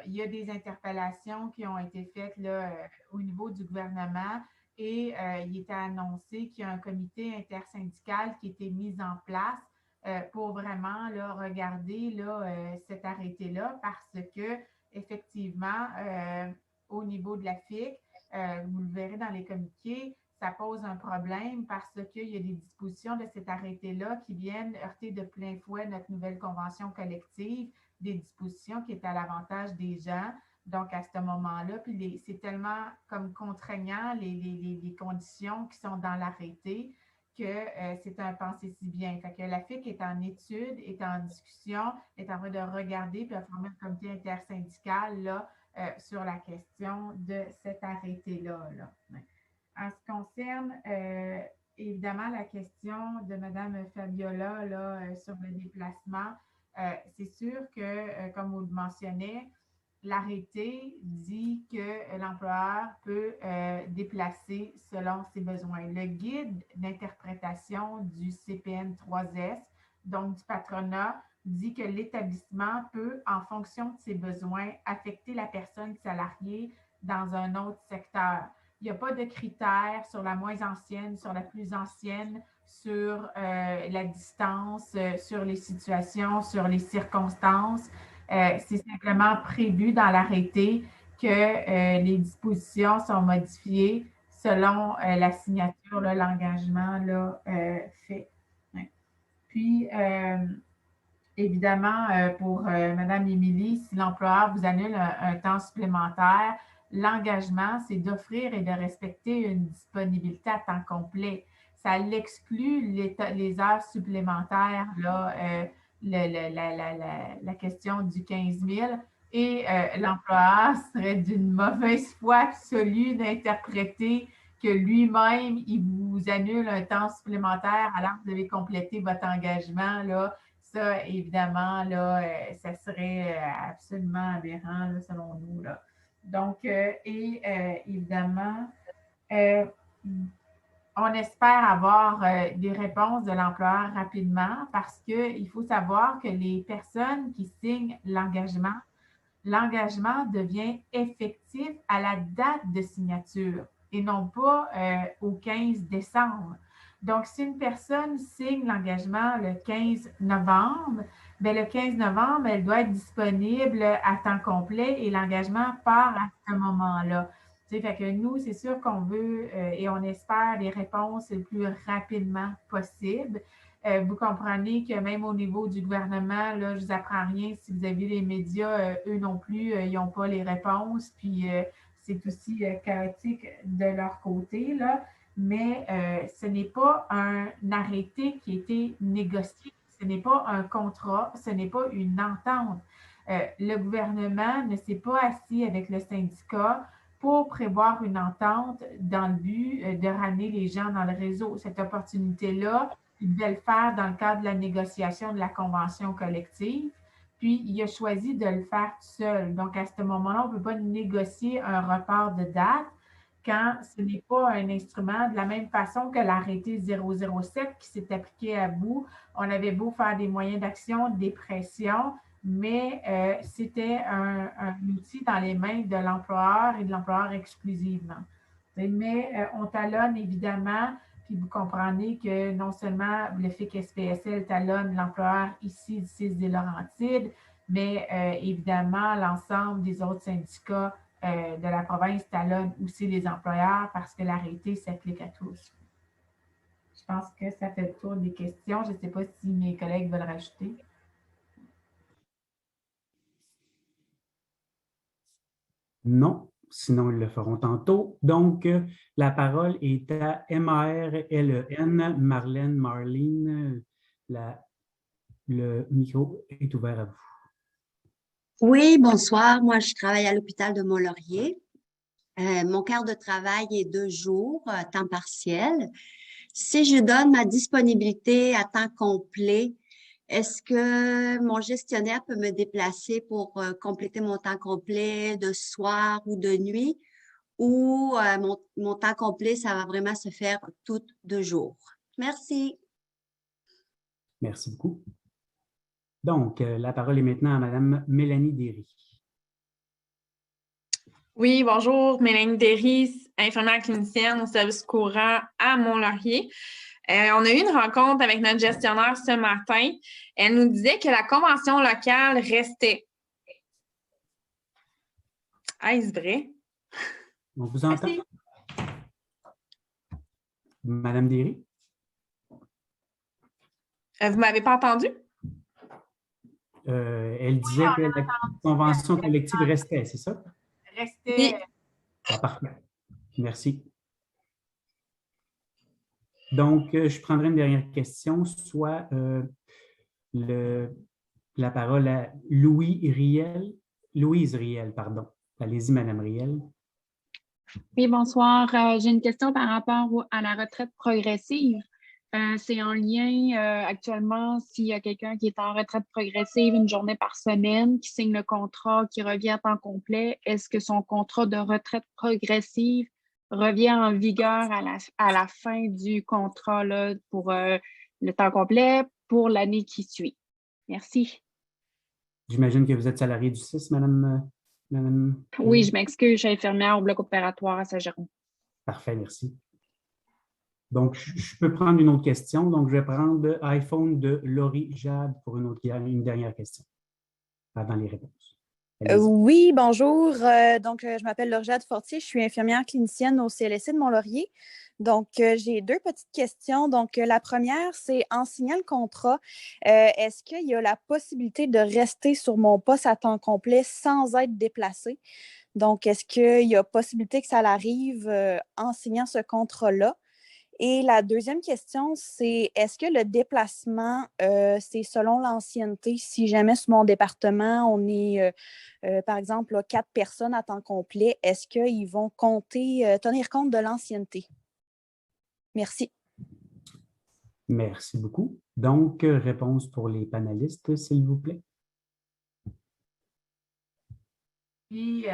Il y a des interpellations qui ont été faites là, au niveau du gouvernement. Et il était annoncé qu'il y a un comité intersyndical qui a été mis en place pour vraiment là, regarder là, cet arrêté-là parce que, effectivement, au niveau de la FIC, vous le verrez dans les communiqués, ça pose un problème parce qu'il y a des dispositions de cet arrêté-là qui viennent heurter de plein fouet notre nouvelle convention collective, des dispositions qui étaient à l'avantage des gens. Donc, à ce moment-là, puis c'est tellement comme contraignant les conditions qui sont dans l'arrêté que c'est un pensée si bien. Fait que la FIC est en étude, est en discussion, est en train de regarder puis a formé un comité intersyndical là, sur la question de cet arrêté-là. Là. En ce qui concerne évidemment la question de Mme Fabiola là, sur le déplacement, c'est sûr que, comme vous le mentionnez, l'arrêté dit que l'employeur peut déplacer selon ses besoins. Le guide d'interprétation du CPN 3S, donc du patronat, dit que l'établissement peut, en fonction de ses besoins, affecter la personne salariée dans un autre secteur. Il n'y a pas de critères sur la moins ancienne, sur la plus ancienne, sur la distance, sur les situations, sur les circonstances. C'est simplement prévu dans l'arrêté que les dispositions sont modifiées selon la signature, l'engagement fait. Ouais. Puis, évidemment, pour Mme Émilie, si l'employeur vous annule un temps supplémentaire, l'engagement, c'est d'offrir et de respecter une disponibilité à temps complet. Ça l'exclut les heures supplémentaires, là, la question du 15 000 et l'employeur serait d'une mauvaise foi absolue d'interpréter que lui-même, il vous annule un temps supplémentaire alors que vous avez complété votre engagement. Là. Ça, évidemment, là, ça serait absolument aberrant là, selon nous. Là. Donc, évidemment, on espère avoir des réponses de l'employeur rapidement parce qu'il faut savoir que les personnes qui signent l'engagement devient effectif à la date de signature et non pas au 15 décembre. Donc, si une personne signe l'engagement le 15 novembre, bien, le 15 novembre, elle doit être disponible à temps complet et l'engagement part à ce moment-là. Fait que nous, c'est sûr qu'on veut et on espère des réponses le plus rapidement possible. Vous comprenez que même au niveau du gouvernement, là, je ne vous apprends rien. Si vous avez les médias, eux non plus, ils n'ont pas les réponses. Puis, c'est aussi chaotique de leur côté. Là. mais ce n'est pas un arrêté qui a été négocié, ce n'est pas un contrat, ce n'est pas une entente. Le gouvernement ne s'est pas assis avec le syndicat pour prévoir une entente dans le but de ramener les gens dans le réseau. Cette opportunité-là, il devait le faire dans le cadre de la négociation de la convention collective, puis il a choisi de le faire seul. Donc, à ce moment-là, on ne peut pas négocier un report de date quand ce n'est pas un instrument de la même façon que l'arrêté 007 qui s'est appliqué à vous. On avait beau faire des moyens d'action, des pressions, mais c'était un outil dans les mains de l'employeur et de l'employeur exclusivement. Mais on talonne évidemment, puis vous comprenez que non seulement le FIC-SPSL talonne l'employeur ici du 6 des Laurentides, mais évidemment l'ensemble des autres syndicats de la province talonnent aussi les employeurs parce que l'arrêté s'applique à tous. Je pense que ça fait le tour des questions. Je ne sais pas si mes collègues veulent rajouter. Non, sinon ils le feront tantôt. Donc, la parole est à MARLEN, Marlene. Le micro est ouvert à vous. Oui, bonsoir. Moi, je travaille à l'hôpital de Mont-Laurier. Mon quart de travail est 2 jours, temps partiel. Si je donne ma disponibilité à temps complet, est-ce que mon gestionnaire peut me déplacer pour compléter mon temps complet de soir ou de nuit ou mon temps complet, ça va vraiment se faire tous 2 jours? Merci. Merci beaucoup. Donc, la parole est maintenant à Mme Mélanie Derry. Oui, bonjour, Mélanie Derry, infirmière clinicienne au service courant à Mont-Laurier. On a eu une rencontre avec notre gestionnaire ce matin. Elle nous disait que la convention locale restait. Est-ce vrai? On vous entend? Merci. Madame Derry? Vous ne m'avez pas entendu? Elle disait que la convention collective restait, c'est ça? Restait. Ah, parfait. Merci. Donc, je prendrai une dernière question, soit la parole à Louise Riel, pardon. Allez-y, Madame Riel. Oui, bonsoir. J'ai une question par rapport à la retraite progressive. C'est en lien actuellement s'il y a quelqu'un qui est en retraite progressive 1 journée par semaine, qui signe le contrat, qui revient à temps complet, est-ce que son contrat de retraite progressive revient en vigueur à la fin du contrat là, pour le temps complet pour l'année qui suit? Merci. J'imagine que vous êtes salarié du 6, Madame. Oui, je m'excuse, je suis infirmière au bloc opératoire à Saint-Jérôme. Parfait, merci. Donc, je peux prendre une autre question. Donc, je vais prendre iPhone de Laurie Jade pour une dernière question avant les réponses. Oui, bonjour. Je m'appelle Laurie Jade Fortier. Je suis infirmière clinicienne au CLSC de Mont-Laurier. Donc, j'ai 2 petites questions. Donc, la première, c'est en signant le contrat, est-ce qu'il y a la possibilité de rester sur mon poste à temps complet sans être déplacé? Donc, est-ce qu'il y a possibilité que ça arrive en signant ce contrat-là? Et la deuxième question, c'est est-ce que le déplacement, c'est selon l'ancienneté? Si jamais sur mon département, on est, par exemple, 4 personnes à temps complet, est-ce qu'ils vont tenir compte de l'ancienneté? Merci. Merci beaucoup. Donc, réponse pour les panélistes, s'il vous plaît. Puis,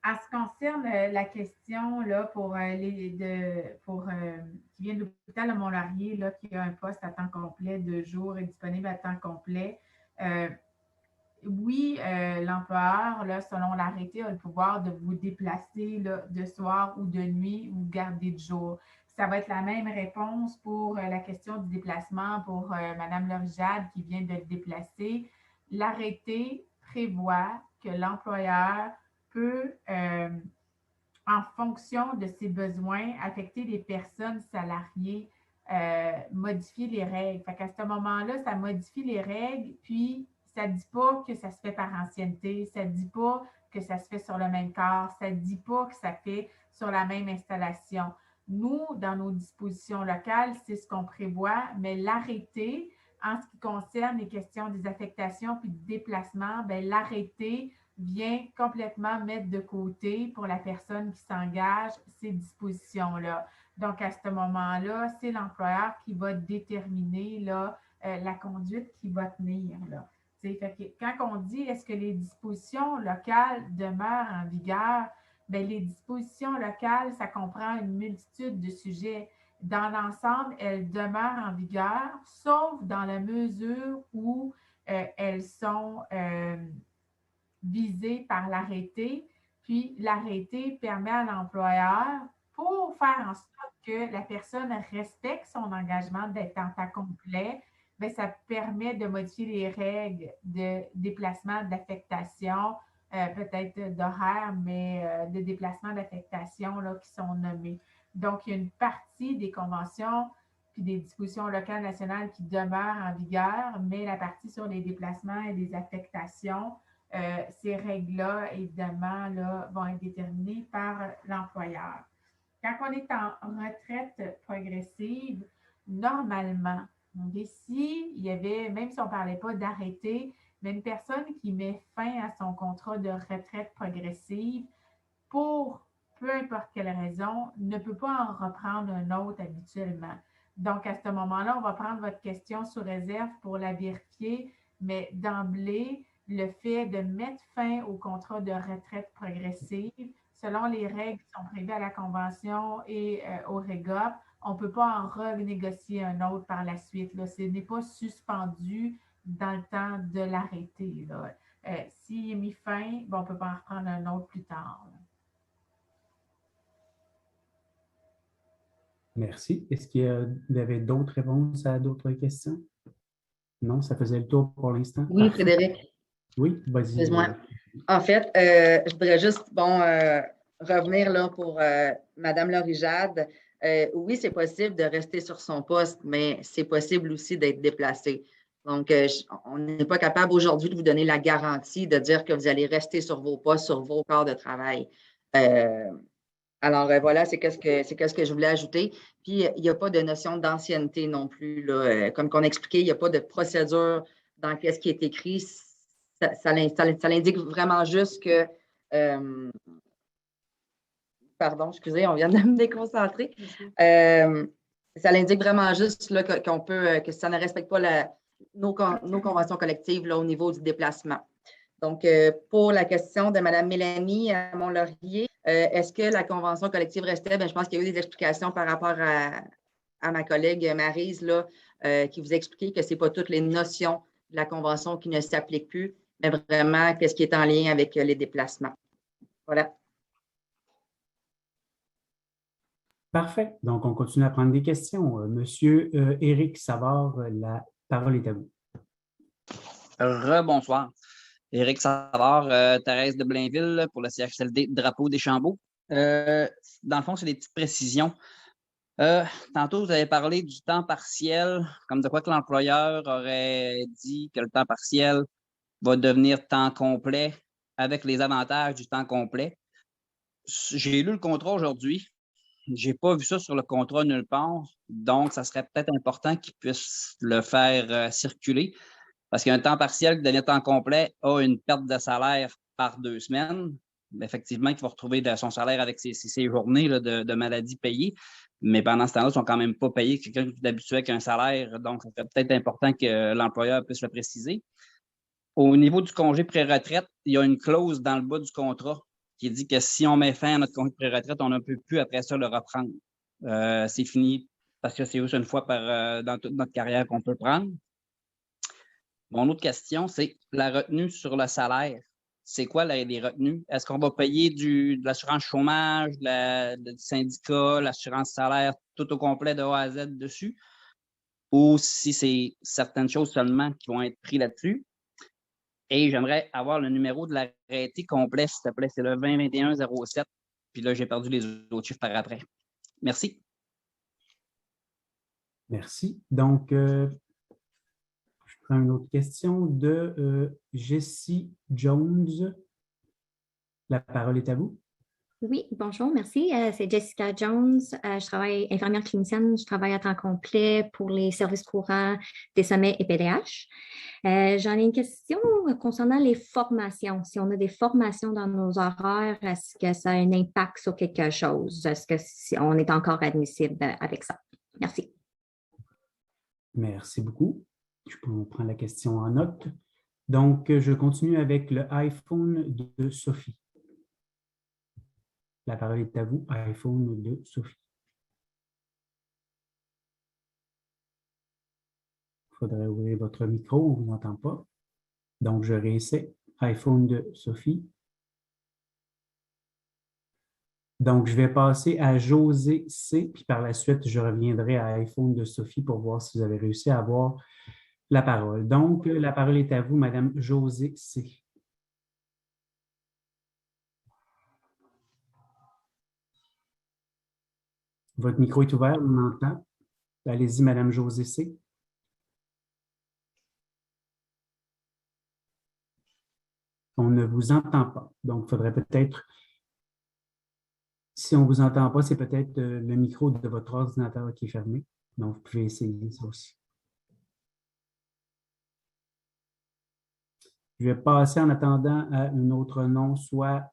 en ce qui concerne la question là, qui vient de l'hôpital de Mont-Laurier, là, qui a un poste à temps complet 2 jours et disponible à temps complet, oui, l'employeur, là, selon l'arrêté, a le pouvoir de vous déplacer là, de soir ou de nuit ou garder de jour. Ça va être la même réponse pour la question du déplacement pour Mme Laurie Jade qui vient de le déplacer. L'arrêté prévoit que l'employeur peut, en fonction de ses besoins, affecter les personnes salariées, modifier les règles. Fait qu'à ce moment-là, ça modifie les règles, puis ça ne dit pas que ça se fait par ancienneté, ça ne dit pas que ça se fait sur le même corps, ça ne dit pas que ça fait sur la même installation. Nous, dans nos dispositions locales, c'est ce qu'on prévoit, mais l'arrêté, en ce qui concerne les questions des affectations puis de déplacement, bien, l'arrêté vient complètement mettre de côté pour la personne qui s'engage ces dispositions-là. Donc, à ce moment-là, c'est l'employeur qui va déterminer là, la conduite qu'il va tenir. Là. Fait que quand on dit est-ce que les dispositions locales demeurent en vigueur, bien, les dispositions locales, ça comprend une multitude de sujets. Dans l'ensemble, elles demeurent en vigueur, sauf dans la mesure où elles sont visées par l'arrêté. Puis, l'arrêté permet à l'employeur, pour faire en sorte que la personne respecte son engagement d'être en temps complet, bien, ça permet de modifier les règles de déplacement, d'affectation, peut-être d'horaire, mais de déplacement, d'affectation là, qui sont nommés. Donc, il y a une partie des conventions puis des dispositions locales nationales qui demeurent en vigueur, mais la partie sur les déplacements et les affectations, ces règles-là, évidemment, là, vont être déterminées par l'employeur. Quand on est en retraite progressive, normalement, ici, il y avait, même si on ne parlait pas d'arrêté, mais une personne qui met fin à son contrat de retraite progressive, pour peu importe quelle raison, ne peut pas en reprendre un autre habituellement. Donc, à ce moment-là, on va prendre votre question sous réserve pour la vérifier, mais d'emblée, le fait de mettre fin au contrat de retraite progressive, selon les règles qui sont prévues à la Convention et au REGOP, on ne peut pas en renégocier un autre par la suite. Là. Ce n'est pas suspendu dans le temps de l'arrêté. S'il est mis fin, bon, on ne peut pas en reprendre un autre plus tard. Là. Merci. Est-ce qu'il y avait d'autres réponses à d'autres questions? Non, ça faisait le tour pour l'instant. Oui, Frédéric. Oui, vas-y. Excuse-moi. En fait, je voudrais juste revenir là pour Mme Laurie-Jade. Oui, c'est possible de rester sur son poste, mais c'est possible aussi d'être déplacé. Donc, on n'est pas capable aujourd'hui de vous donner la garantie de dire que vous allez rester sur vos postes, sur vos corps de travail. Alors, voilà, c'est ce que je voulais ajouter. Puis, il n'y a pas de notion d'ancienneté non plus. Là. Comme qu'on expliquait, il n'y a pas de procédure dans ce qui est écrit. Ça l'indique vraiment juste que… pardon, excusez, on vient de me déconcentrer. Ça l'indique vraiment juste là, qu'on peut, que ça ne respecte pas nos conventions collectives là, au niveau du déplacement. Donc, pour la question de Mme Mélanie à Mont-Laurier, est-ce que la convention collective restait? Bien, je pense qu'il y a eu des explications par rapport à ma collègue Maryse là, qui vous expliquait que ce n'est pas toutes les notions de la convention qui ne s'appliquent plus, mais vraiment qu'est-ce qui est en lien avec les déplacements. Voilà. Parfait. Donc, on continue à prendre des questions. Monsieur Éric Savard, la parole est à vous. Rebonsoir. Éric Savard, Thérèse de Blainville pour le CHSLD Drapeau des Chambeaux. Dans le fond, c'est des petites précisions. Tantôt, vous avez parlé du temps partiel, comme de quoi que l'employeur aurait dit que le temps partiel va devenir temps complet avec les avantages du temps complet. J'ai lu le contrat aujourd'hui. Je n'ai pas vu ça sur le contrat nulle part. Donc, ça serait peut-être important qu'ils puissent le faire circuler. Parce qu'un temps partiel qui devient temps complet a une perte de salaire par 2 semaines. Effectivement, il va retrouver son salaire avec ses journées là, de maladie payées. Mais pendant ce temps-là, ils ne sont quand même pas payés. Quelqu'un qui est habitué avec un salaire. Donc, ça serait peut-être important que l'employeur puisse le préciser. Au niveau du congé pré-retraite, il y a une clause dans le bas du contrat qui dit que si on met fin à notre congé pré-retraite, on ne peut plus après ça le reprendre. C'est fini parce que c'est juste une fois dans toute notre carrière qu'on peut le prendre. Mon autre question, c'est la retenue sur le salaire. C'est quoi les retenues? Est-ce qu'on va payer de l'assurance chômage, du syndicat, l'assurance salaire, tout au complet de A à Z dessus? Ou si c'est certaines choses seulement qui vont être prises là-dessus? Et j'aimerais avoir le numéro de l'arrêté complet, s'il te plaît. C'est le 2021-07. Puis là, j'ai perdu les autres chiffres par après. Merci. Merci. Donc, je prends une autre question de Jessie Jones. La parole est à vous. Oui, bonjour, merci. C'est Jessica Jones. Je travaille infirmière clinicienne. Je travaille à temps complet pour les services courants des sommets et PDH. J'en ai une question concernant les formations. Si on a des formations dans nos horaires, est-ce que ça a un impact sur quelque chose? Est-ce que on est encore admissible avec ça? Merci. Merci beaucoup. Je peux prendre la question en note. Donc, je continue avec le iPhone de Sophie. La parole est à vous, iPhone de Sophie. Il faudrait ouvrir votre micro, on ne vous entend pas. Donc, je réessaie. iPhone de Sophie. Donc, je vais passer à José C, puis par la suite, je reviendrai à iPhone de Sophie pour voir si vous avez réussi à avoir la parole. Donc, la parole est à vous, Madame José C. Votre micro est ouvert, on m'entend. Allez-y, Madame José C. On ne vous entend pas. Donc, il faudrait peut-être, si on ne vous entend pas, c'est peut-être le micro de votre ordinateur qui est fermé. Donc, vous pouvez essayer ça aussi. Je vais passer en attendant à un autre nom, soit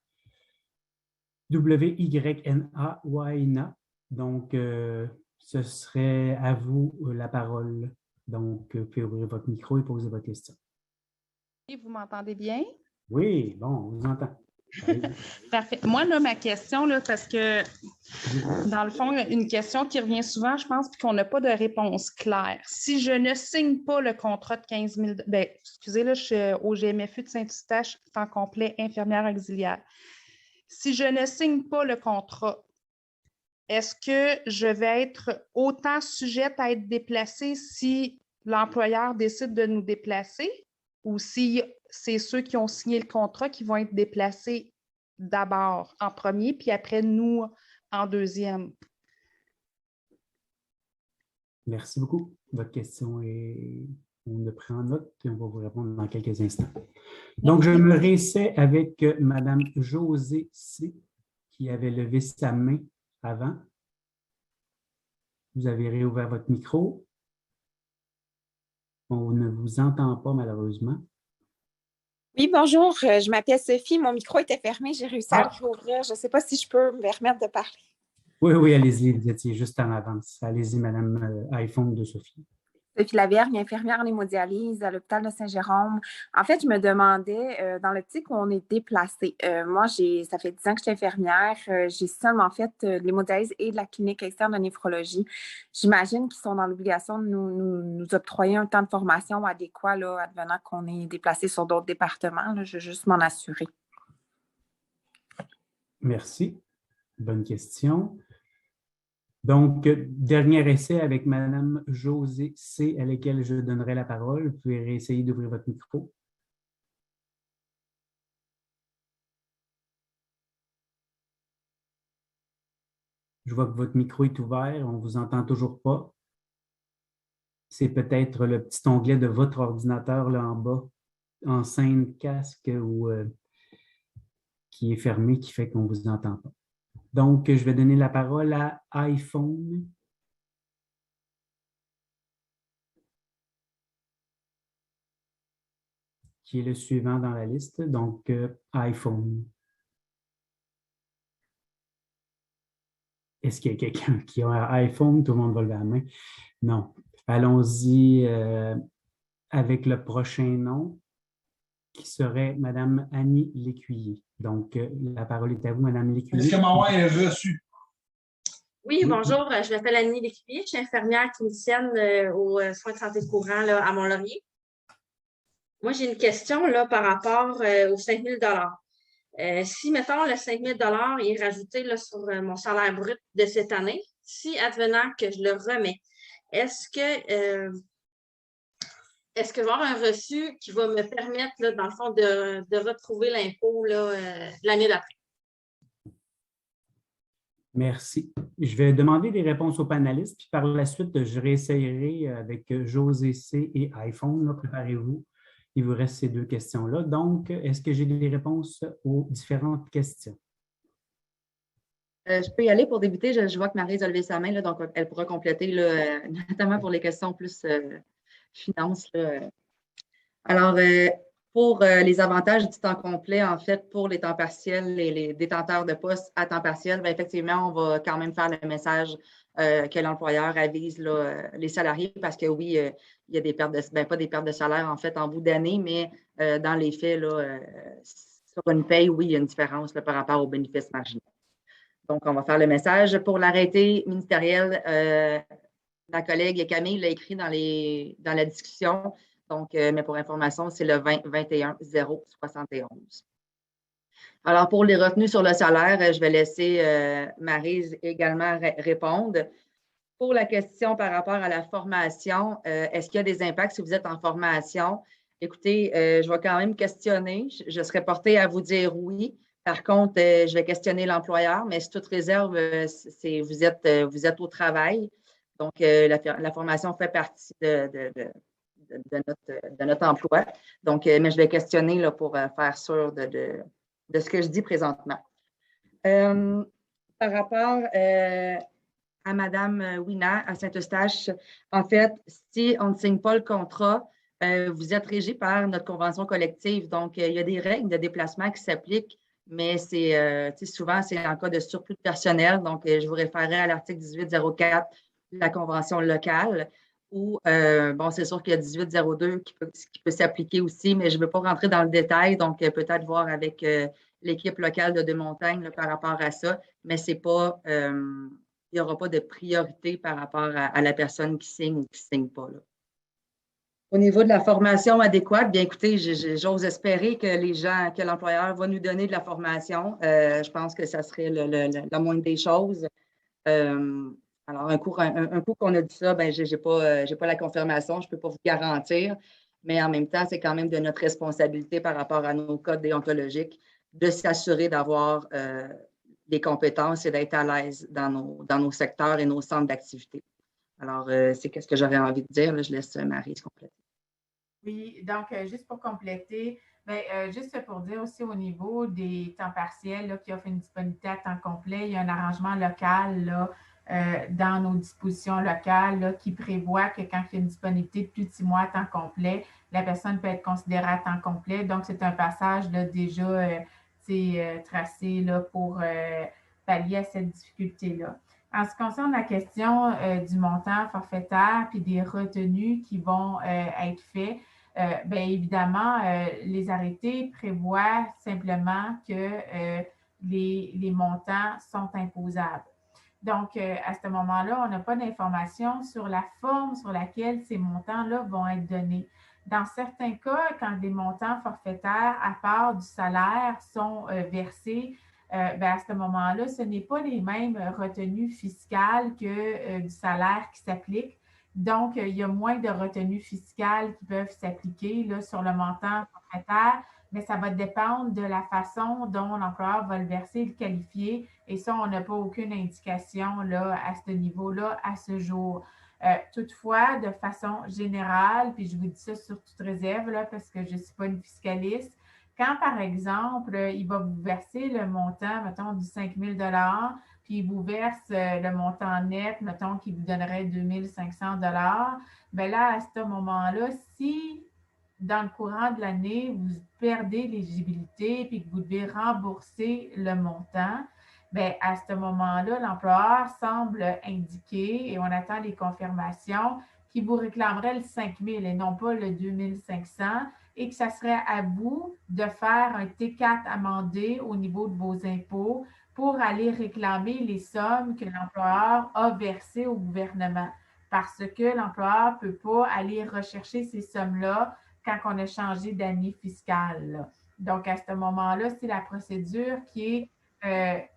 WYNA, Waina. Donc, ce serait à vous la parole. Donc, vous pouvez ouvrir votre micro et poser votre question. Oui, vous m'entendez bien? Oui, bon, on vous entend. Parfait. Moi, là, ma question, là, parce que dans le fond, une question qui revient souvent, je pense, puis qu'on n'a pas de réponse claire. Si je ne signe pas le contrat de 15 000 excusez, là, je suis au GMFU de Saint-Eustache, temps complet, infirmière auxiliaire. Si je ne signe pas le contrat, est-ce que je vais être autant sujette à être déplacée si l'employeur décide de nous déplacer ou si c'est ceux qui ont signé le contrat qui vont être déplacés d'abord en premier, puis après nous en deuxième? Merci beaucoup. Votre question est... On le prend en note et on va vous répondre dans quelques instants. Donc, je me réessaie avec Mme José C, qui avait levé sa main avant. Vous avez réouvert votre micro. On ne vous entend pas, malheureusement. Oui, bonjour. Je m'appelle Sophie. Mon micro était fermé. J'ai réussi à le rouvrir. Je ne sais pas si je peux me permettre de parler. Oui, allez-y. Vous étiez juste en avance. Allez-y, Madame iPhone de Sophie. Sophie Lavergne, infirmière en hémodialyse à l'hôpital de Saint-Jérôme. En fait, je me demandais, dans l'optique où on est déplacé, moi, ça fait 10 ans que je suis infirmière, j'ai seulement fait de l'hémodialyse et de la clinique externe de néphrologie. J'imagine qu'ils sont dans l'obligation de nous octroyer un temps de formation adéquat, là, advenant qu'on est déplacé sur d'autres départements. Là, je veux juste m'en assurer. Merci. Bonne question. Donc, dernier essai avec Mme José C, à laquelle je donnerai la parole. Vous pouvez réessayer d'ouvrir votre micro. Je vois que votre micro est ouvert. On ne vous entend toujours pas. C'est peut-être le petit onglet de votre ordinateur là en bas, en scène, casque, ou qui est fermé, qui fait qu'on ne vous entend pas. Donc, je vais donner la parole à iPhone. Qui est le suivant dans la liste. Donc, iPhone. Est-ce qu'il y a quelqu'un qui a un iPhone? Tout le monde va lever la main. Non. Allons-y avec le prochain nom, qui serait Mme Annie Lécuyer. Donc, la parole est à vous, Mme Lécuyer. Est-ce que ma main est reçue? Oui, bonjour. Je m'appelle Annie Lécuyer. Je suis infirmière clinicienne aux soins de santé courant là, à Mont-Laurier. Moi, j'ai une question là, par rapport aux 5 000 si, mettons, le 5 000 est rajouté là, sur mon salaire brut de cette année, si, advenant que je le remets, est-ce que je vais avoir un reçu qui va me permettre, là, dans le fond, de retrouver l'impôt l'année d'après? Merci. Je vais demander des réponses aux panélistes, puis par la suite, je réessayerai avec José C et iPhone. Préparez-vous. Il vous reste ces deux questions-là. Donc, est-ce que j'ai des réponses aux différentes questions? Je peux y aller pour débuter. Je vois que Maryse a levé sa main, là, donc elle pourra compléter, là, notamment pour les questions plus finances. Là. Alors, pour les avantages du temps complet, en fait, pour les temps partiels et les détenteurs de postes à temps partiel, bien, effectivement, on va quand même faire le message que l'employeur avise là, les salariés parce que oui, il y a des pertes pas des pertes de salaire en fait en bout d'année, mais dans les faits, là, sur une paye, oui, il y a une différence là, par rapport aux bénéfices marginaux. Donc, on va faire le message. Pour l'arrêté ministériel, la collègue Camille l'a écrit dans la discussion. Donc, mais pour information, c'est le 20-21-071. Alors, pour les retenues sur le salaire, je vais laisser Maryse également répondre. Pour la question par rapport à la formation, est-ce qu'il y a des impacts si vous êtes en formation? Écoutez, je vais quand même questionner. Je serais portée à vous dire oui. Par contre, je vais questionner l'employeur, mais c'est toute réserve, vous êtes au travail. Donc, la formation fait partie de notre emploi. Donc, mais je vais questionner là, pour faire sûr de ce que je dis présentement. Par rapport à Mme Wina à Saint-Eustache, en fait, si on ne signe pas le contrat, vous êtes régi par notre convention collective. Donc, il y a des règles de déplacement qui s'appliquent, mais souvent, c'est en cas de surplus de personnel. Donc, je vous référerai à l'article 1804 de la convention locale. Ou, bon, c'est sûr qu'il y a 1802 qui peut s'appliquer aussi, mais je ne veux pas rentrer dans le détail, donc peut-être voir avec l'équipe locale de Deux-Montagnes là, par rapport à ça, mais c'est pas, il n'y aura pas de priorité par rapport à la personne qui signe ou qui ne signe pas. Là. Au niveau de la formation adéquate, bien écoutez, j'ose espérer que l'employeur va nous donner de la formation. Je pense que ça serait la moindre des choses. Alors, un coup qu'on a dit ça, ben, je n'ai pas la confirmation, je ne peux pas vous garantir, mais en même temps, c'est quand même de notre responsabilité par rapport à nos codes déontologiques de s'assurer d'avoir des compétences et d'être à l'aise dans nos secteurs et nos centres d'activité. Alors, c'est ce que j'aurais envie de dire. Là, je laisse Maryse compléter. Oui, donc, juste pour compléter, juste pour dire aussi au niveau des temps partiels là, qui offrent une disponibilité à temps complet, il y a un arrangement local là, dans nos dispositions locales là, qui prévoit que quand il y a une disponibilité de plus de 6 mois à temps complet, la personne peut être considérée à temps complet. Donc, c'est un passage là, déjà tracé là, pour pallier à cette difficulté-là. En ce qui concerne la question du montant forfaitaire puis des retenues qui vont être faits, bien évidemment, les arrêtés prévoient simplement que les montants sont imposables. Donc, à ce moment-là, on n'a pas d'informations sur la forme sur laquelle ces montants-là vont être donnés. Dans certains cas, quand des montants forfaitaires à part du salaire sont versés, à ce moment-là, ce n'est pas les mêmes retenues fiscales que du salaire qui s'applique. Donc, il y a moins de retenues fiscales qui peuvent s'appliquer là, sur le montant forfaitaire, mais ça va dépendre de la façon dont l'employeur va le verser et le qualifier. Et ça, on n'a pas aucune indication là, à ce niveau-là à ce jour. Toutefois, de façon générale, puis je vous dis ça sur toute réserve là, parce que je ne suis pas une fiscaliste, quand, par exemple, il va vous verser le montant, mettons, du 5 000 puis il vous verse le montant net, mettons, qui vous donnerait 2 500 bien là, à ce moment-là, si dans le courant de l'année, vous perdez l'éligibilité puis que vous devez rembourser le montant, bien, à ce moment-là, l'employeur semble indiquer, et on attend les confirmations, qu'il vous réclamerait le 5 000 et non pas le 2 500 et que ça serait à vous de faire un T4 amendé au niveau de vos impôts pour aller réclamer les sommes que l'employeur a versées au gouvernement. Parce que l'employeur ne peut pas aller rechercher ces sommes-là quand on a changé d'année fiscale. Donc, à ce moment-là, c'est la procédure qui est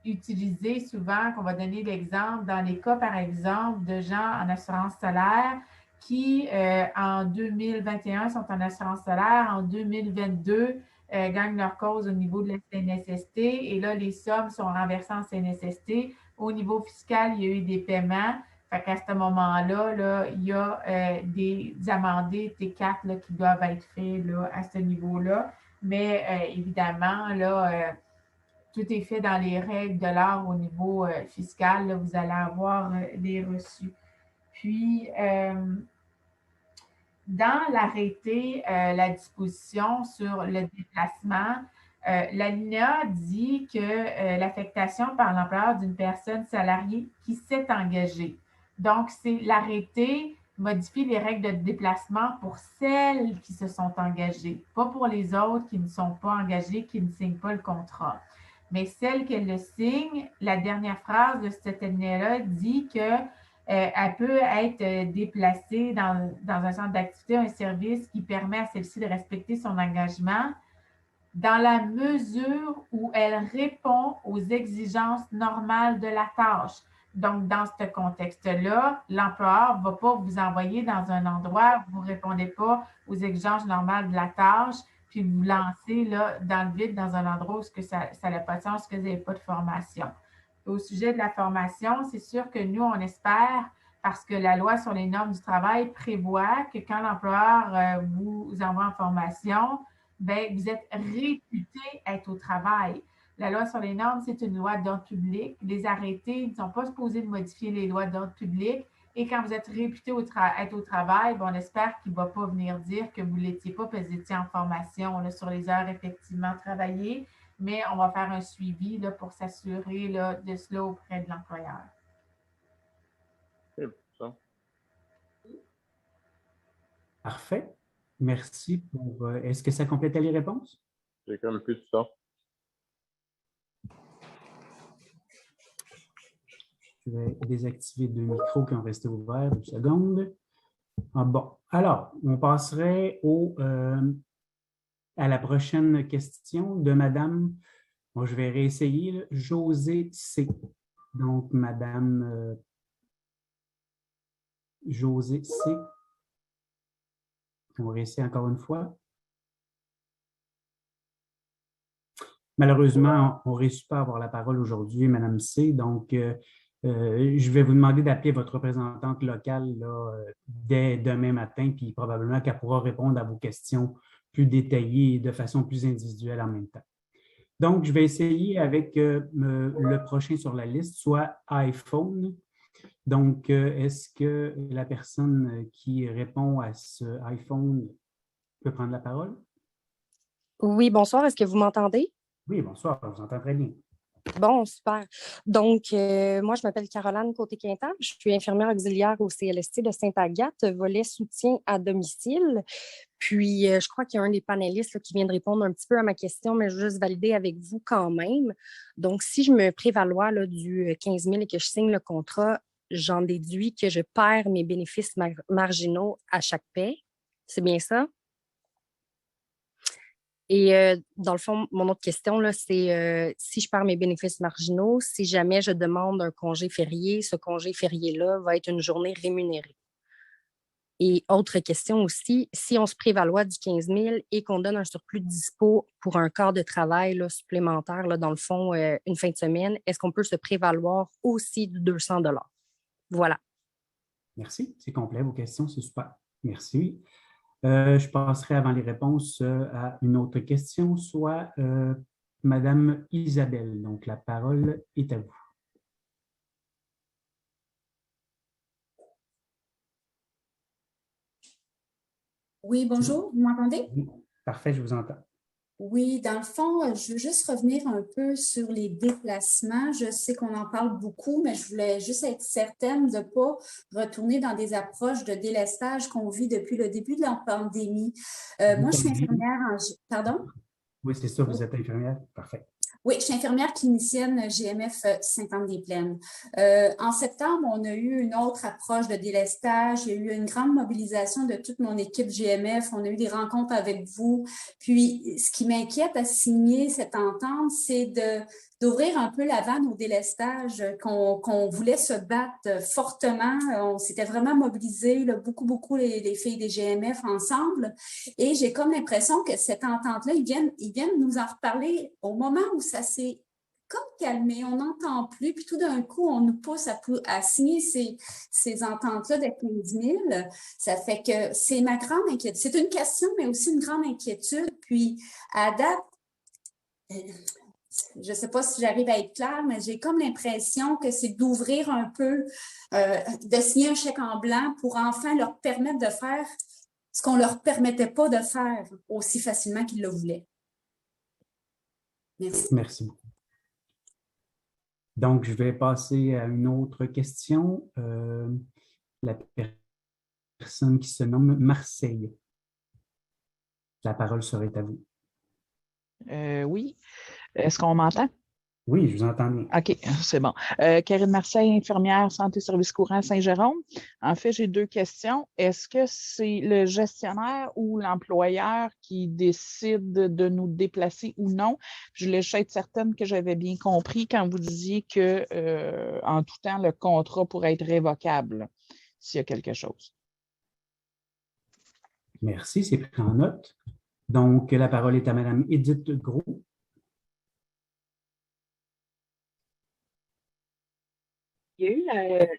utilisée souvent, qu'on va donner l'exemple, dans les cas, par exemple, de gens en assurance solaire qui, en 2021, sont en assurance solaire, en 2022, gagnent leur cause au niveau de la CNSST, et là, les sommes sont renversées en CNSST. Au niveau fiscal, il y a eu des paiements. Fait qu'à ce moment-là, là, il y a des amendés T4 là, qui doivent être faits là, à ce niveau-là. Mais évidemment, là, tout est fait dans les règles de l'art au niveau fiscal. Là, vous allez avoir des reçus. Puis, dans l'arrêté, la disposition sur le déplacement, l'alinéa dit que l'affectation par l'employeur d'une personne salariée qui s'est engagée. Donc, c'est l'arrêté modifie les règles de déplacement pour celles qui se sont engagées, pas pour les autres qui ne sont pas engagées, qui ne signent pas le contrat. Mais celles qui le signent, la dernière phrase de cette alinéa-là dit que elle peut être déplacée dans un centre d'activité, un service qui permet à celle-ci de respecter son engagement dans la mesure où elle répond aux exigences normales de la tâche. Donc, dans ce contexte-là, l'employeur ne va pas vous envoyer dans un endroit où vous ne répondez pas aux exigences normales de la tâche, puis vous lancez là, dans le vide, dans un endroit où ça n'a pas de sens, que vous n'avez pas de formation. Au sujet de la formation, c'est sûr que nous, on espère, parce que la loi sur les normes du travail prévoit que quand l'employeur vous envoie en formation, bien, vous êtes réputé être au travail. La loi sur les normes, c'est une loi d'ordre public. Les arrêtés ne sont pas supposés de modifier les lois d'ordre public. Et quand vous êtes réputé être au travail, bien, on espère qu'il ne va pas venir dire que vous ne l'étiez pas parce que vous étiez en formation là, sur les heures effectivement travaillées. Mais on va faire un suivi là, pour s'assurer là, de cela auprès de l'employeur. C'est ça. Parfait. Merci pour. Est-ce que ça complète les réponses? J'ai comme plus de ça. Je vais désactiver 2 micros qui ont resté ouverts 2 secondes. Ah, bon, alors, on passerait à la prochaine question de Madame, bon, je vais réessayer, là, Josée C. Donc, Madame Josée C. On va réessayer encore une fois. Malheureusement, on ne réussit pas à avoir la parole aujourd'hui, Madame C. Donc, je vais vous demander d'appeler votre représentante locale là, dès demain matin, puis probablement qu'elle pourra répondre à vos questions plus détaillées et de façon plus individuelle en même temps. Donc, je vais essayer avec le prochain sur la liste, soit iPhone. Donc, est-ce que la personne qui répond à ce iPhone peut prendre la parole? Oui, bonsoir. Est-ce que vous m'entendez? Oui, bonsoir. Je vous entends très bien. Bon, super. Donc, moi, je m'appelle Caroline Côté-Quintal. Je suis infirmière auxiliaire au CLST de Sainte-Agathe, volet soutien à domicile. Puis, je crois qu'il y a un des panélistes là, qui vient de répondre un petit peu à ma question, mais je veux juste valider avec vous quand même. Donc, si je me prévalois là, du 15 000 et que je signe le contrat, j'en déduis que je perds mes bénéfices marginaux à chaque paie. C'est bien ça? Et dans le fond, mon autre question, là, c'est si je perds mes bénéfices marginaux, si jamais je demande un congé férié, ce congé férié-là va être une journée rémunérée. Et autre question aussi, si on se prévaloit du 15 000 et qu'on donne un surplus de dispo pour un quart de travail là, supplémentaire, là, dans le fond, une fin de semaine, est-ce qu'on peut se prévaloir aussi de 200 $? Voilà. Merci. C'est complet, vos questions, c'est super. Merci. Je passerai avant les réponses à une autre question, soit Madame Isabelle. Donc, la parole est à vous. Oui, bonjour, vous m'entendez? Oui, parfait, je vous entends. Oui, dans le fond, je veux juste revenir un peu sur les déplacements. Je sais qu'on en parle beaucoup, mais je voulais juste être certaine de ne pas retourner dans des approches de délestage qu'on vit depuis le début de la pandémie. Moi, je suis infirmière en... Pardon? Oui, c'est ça, vous êtes infirmière. Parfait. Oui, je suis infirmière clinicienne GMF Sainte-Anne-des-Plaines. En septembre, on a eu une autre approche de délestage. Il y a eu une grande mobilisation de toute mon équipe GMF. On a eu des rencontres avec vous. Puis, ce qui m'inquiète à signer cette entente, c'est d'ouvrir un peu la vanne au délestage, qu'on voulait se battre fortement. On s'était vraiment mobilisés, là, beaucoup les filles des GMF ensemble. Et j'ai comme l'impression que cette entente-là, ils viennent nous en reparler au moment où ça s'est comme calmé, on n'entend plus, puis tout d'un coup, on nous pousse à signer ces ententes-là de 15 000. Ça fait que c'est ma grande inquiétude. C'est une question, mais aussi une grande inquiétude. Puis, à date, je ne sais pas si j'arrive à être claire, mais j'ai comme l'impression que c'est d'ouvrir un peu, de signer un chèque en blanc pour enfin leur permettre de faire ce qu'on ne leur permettait pas de faire aussi facilement qu'ils le voulaient. Merci. Merci beaucoup. Donc, je vais passer à une autre question. La personne qui se nomme Marseille. La parole serait à vous. Oui. Est-ce qu'on m'entend? Oui, je vous entends bien. OK, c'est bon. Karine Marseille, infirmière santé service courant à Saint-Jérôme. En fait, j'ai 2 questions. Est-ce que c'est le gestionnaire ou l'employeur qui décide de nous déplacer ou non? Je voulais juste être certaine que j'avais bien compris quand vous disiez que en tout temps, le contrat pourrait être révocable s'il y a quelque chose. Merci, c'est pris en note. Donc, la parole est à Mme Édith Gros. Il y a eu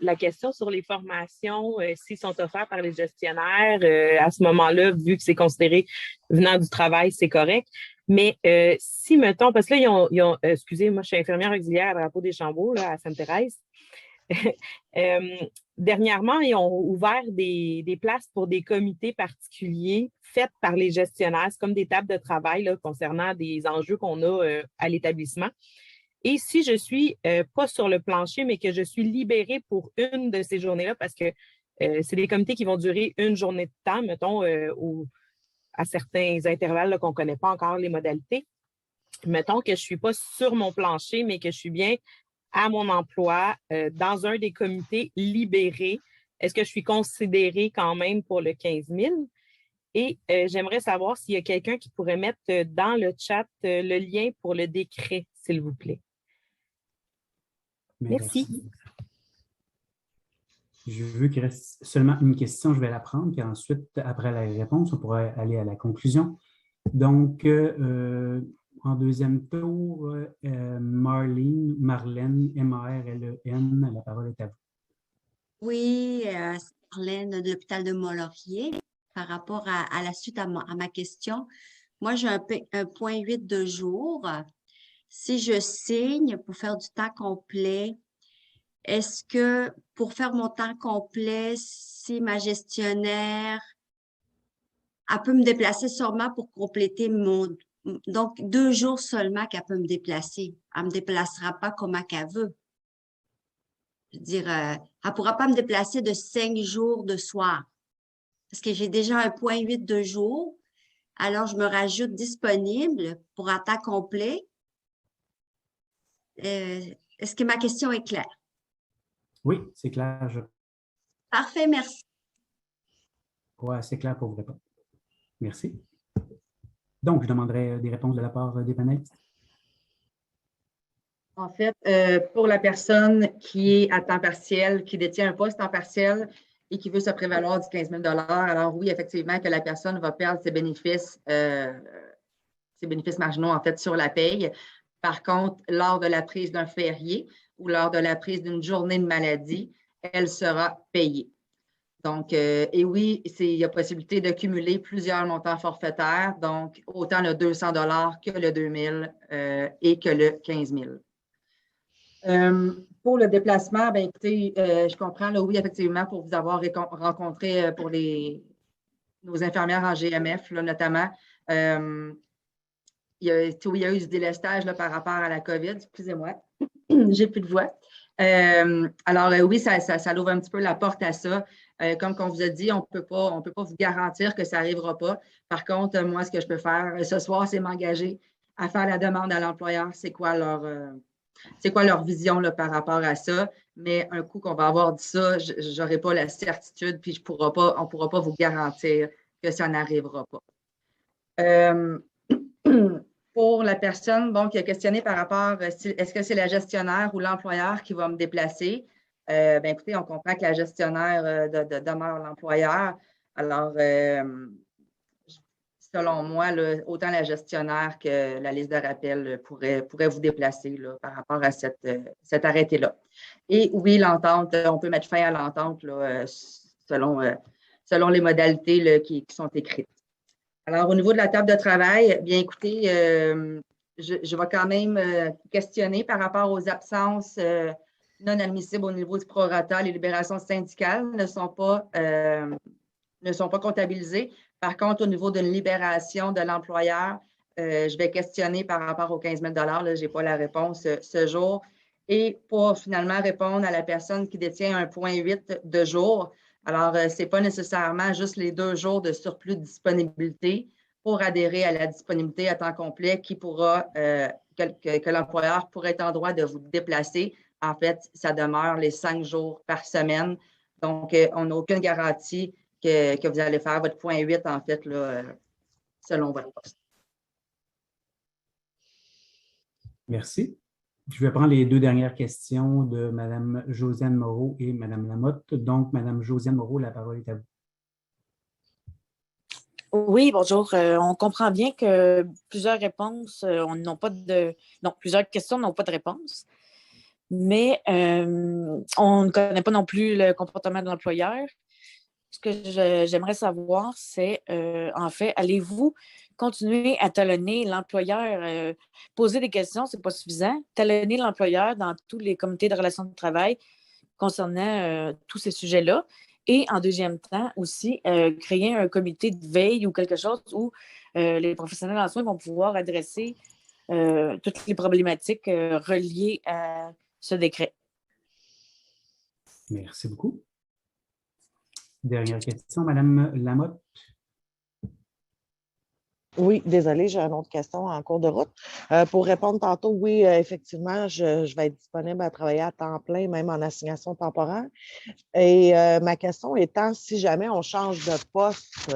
la question sur les formations, s'ils sont offerts par les gestionnaires. À ce moment-là, vu que c'est considéré venant du travail, c'est correct. Mais si, mettons, parce que là, ils ont excusez, moi, je suis infirmière auxiliaire à Drapeau-des-Chambeaux, là, à Sainte-Thérèse. Dernièrement, ils ont ouvert des places pour des comités particuliers faites par les gestionnaires. C'est comme des tables de travail là, concernant des enjeux qu'on a à l'établissement. Et si je suis pas sur le plancher, mais que je suis libérée pour une de ces journées-là, parce que c'est des comités qui vont durer une journée de temps, mettons, à certains intervalles là, qu'on ne connaît pas encore les modalités. Mettons que je ne suis pas sur mon plancher, mais que je suis bien à mon emploi dans un des comités libérés. Est-ce que je suis considérée quand même pour le 15 000? Et j'aimerais savoir s'il y a quelqu'un qui pourrait mettre dans le chat le lien pour le décret, s'il vous plaît. Merci. Je veux qu'il reste seulement une question, je vais la prendre, puis ensuite, après la réponse, on pourra aller à la conclusion. Donc, en deuxième tour, Marlène, M-A-R-L-E-N, la parole est à vous. Oui, Marlène de l'hôpital de Mont-Laurier. Par rapport à la suite à ma question, moi, j'ai un 0.8 de jour. Si je signe pour faire du temps complet, est-ce que pour faire mon temps complet, si ma gestionnaire, elle peut me déplacer sûrement pour compléter mon... Donc, 2 jours seulement qu'elle peut me déplacer. Elle ne me déplacera pas comme qu'elle veut. Je veux dire, elle ne pourra pas me déplacer de 5 jours de soir. Parce que j'ai déjà un 0.8 de jour. Alors, je me rajoute disponible pour un temps complet. Est-ce que ma question est claire? Oui, c'est clair. Parfait, merci. Oui, c'est clair pour vous répondre. Merci. Donc, je demanderai des réponses de la part des panélistes. En fait, pour la personne qui est à temps partiel, qui détient un poste temps partiel et qui veut se prévaloir du 15 000 $, alors oui, effectivement, que la personne va perdre ses bénéfices marginaux, en fait, sur la paye. Par contre, lors de la prise d'un férié ou lors de la prise d'une journée de maladie, elle sera payée. Donc, et oui, il y a possibilité de cumuler plusieurs montants forfaitaires, donc autant le 200 $ que le 2 000 et que le 15 000. Pour le déplacement, bien écoutez, je comprends, là, oui, effectivement, pour vous avoir rencontré pour nos infirmières en GMF, là, notamment, il y a eu du délestage là, par rapport à la COVID. Excusez-moi, j'ai plus de voix. Alors, oui, ça ouvre un petit peu la porte à ça. Comme on vous a dit, on peut pas vous garantir que ça n'arrivera pas. Par contre, moi, ce que je peux faire ce soir, c'est m'engager à faire la demande à l'employeur. C'est quoi leur vision là, par rapport à ça. Mais un coup qu'on va avoir dit ça, je n'aurai pas la certitude, puis on ne pourra pas vous garantir que ça n'arrivera pas. Pour la personne qui a questionné par rapport est-ce que c'est la gestionnaire ou l'employeur qui va me déplacer? Bien, écoutez, on comprend que la gestionnaire demeure l'employeur. Alors, selon moi, là, autant la gestionnaire que la liste de rappel pourrait vous déplacer là, par rapport à cet arrêté-là. Et oui, l'entente, on peut mettre fin à l'entente selon les modalités là, qui sont écrites. Alors, au niveau de la table de travail, bien écoutez, je vais quand même questionner par rapport aux absences non admissibles au niveau du prorata. Les libérations syndicales ne sont pas comptabilisées. Par contre, au niveau d'une libération de l'employeur, je vais questionner par rapport aux 15 000 là, je n'ai pas la réponse ce jour. Et pour finalement répondre à la personne qui détient 1,8 de jour. Alors, ce n'est pas nécessairement juste les 2 jours de surplus de disponibilité pour adhérer à la disponibilité à temps complet qui pourra, que l'employeur pourrait être en droit de vous déplacer. En fait, ça demeure les 5 jours par semaine. Donc, on n'a aucune garantie que vous allez faire votre 0,8 en fait, là, selon votre poste. Merci. Je vais prendre les 2 dernières questions de Mme Josiane Moreau et Mme Lamotte. Donc, Mme Josiane Moreau, la parole est à vous. Oui, bonjour. On comprend bien que plusieurs réponses plusieurs questions n'ont pas de réponse, mais on ne connaît pas non plus le comportement de l'employeur. Ce que j'aimerais savoir, c'est, en fait, allez-vous continuer à talonner l'employeur? Poser des questions, ce n'est pas suffisant. Talonner l'employeur dans tous les comités de relations de travail concernant tous ces sujets-là. Et en deuxième temps, aussi, créer un comité de veille ou quelque chose où les professionnels en soins vont pouvoir adresser toutes les problématiques reliées à ce décret. Merci beaucoup. Dernière question, Mme Lamotte. Oui, désolée, j'ai une autre question en cours de route. Pour répondre tantôt, oui, effectivement, je vais être disponible à travailler à temps plein, même en assignation temporaire. Et ma question étant, si jamais on change de poste,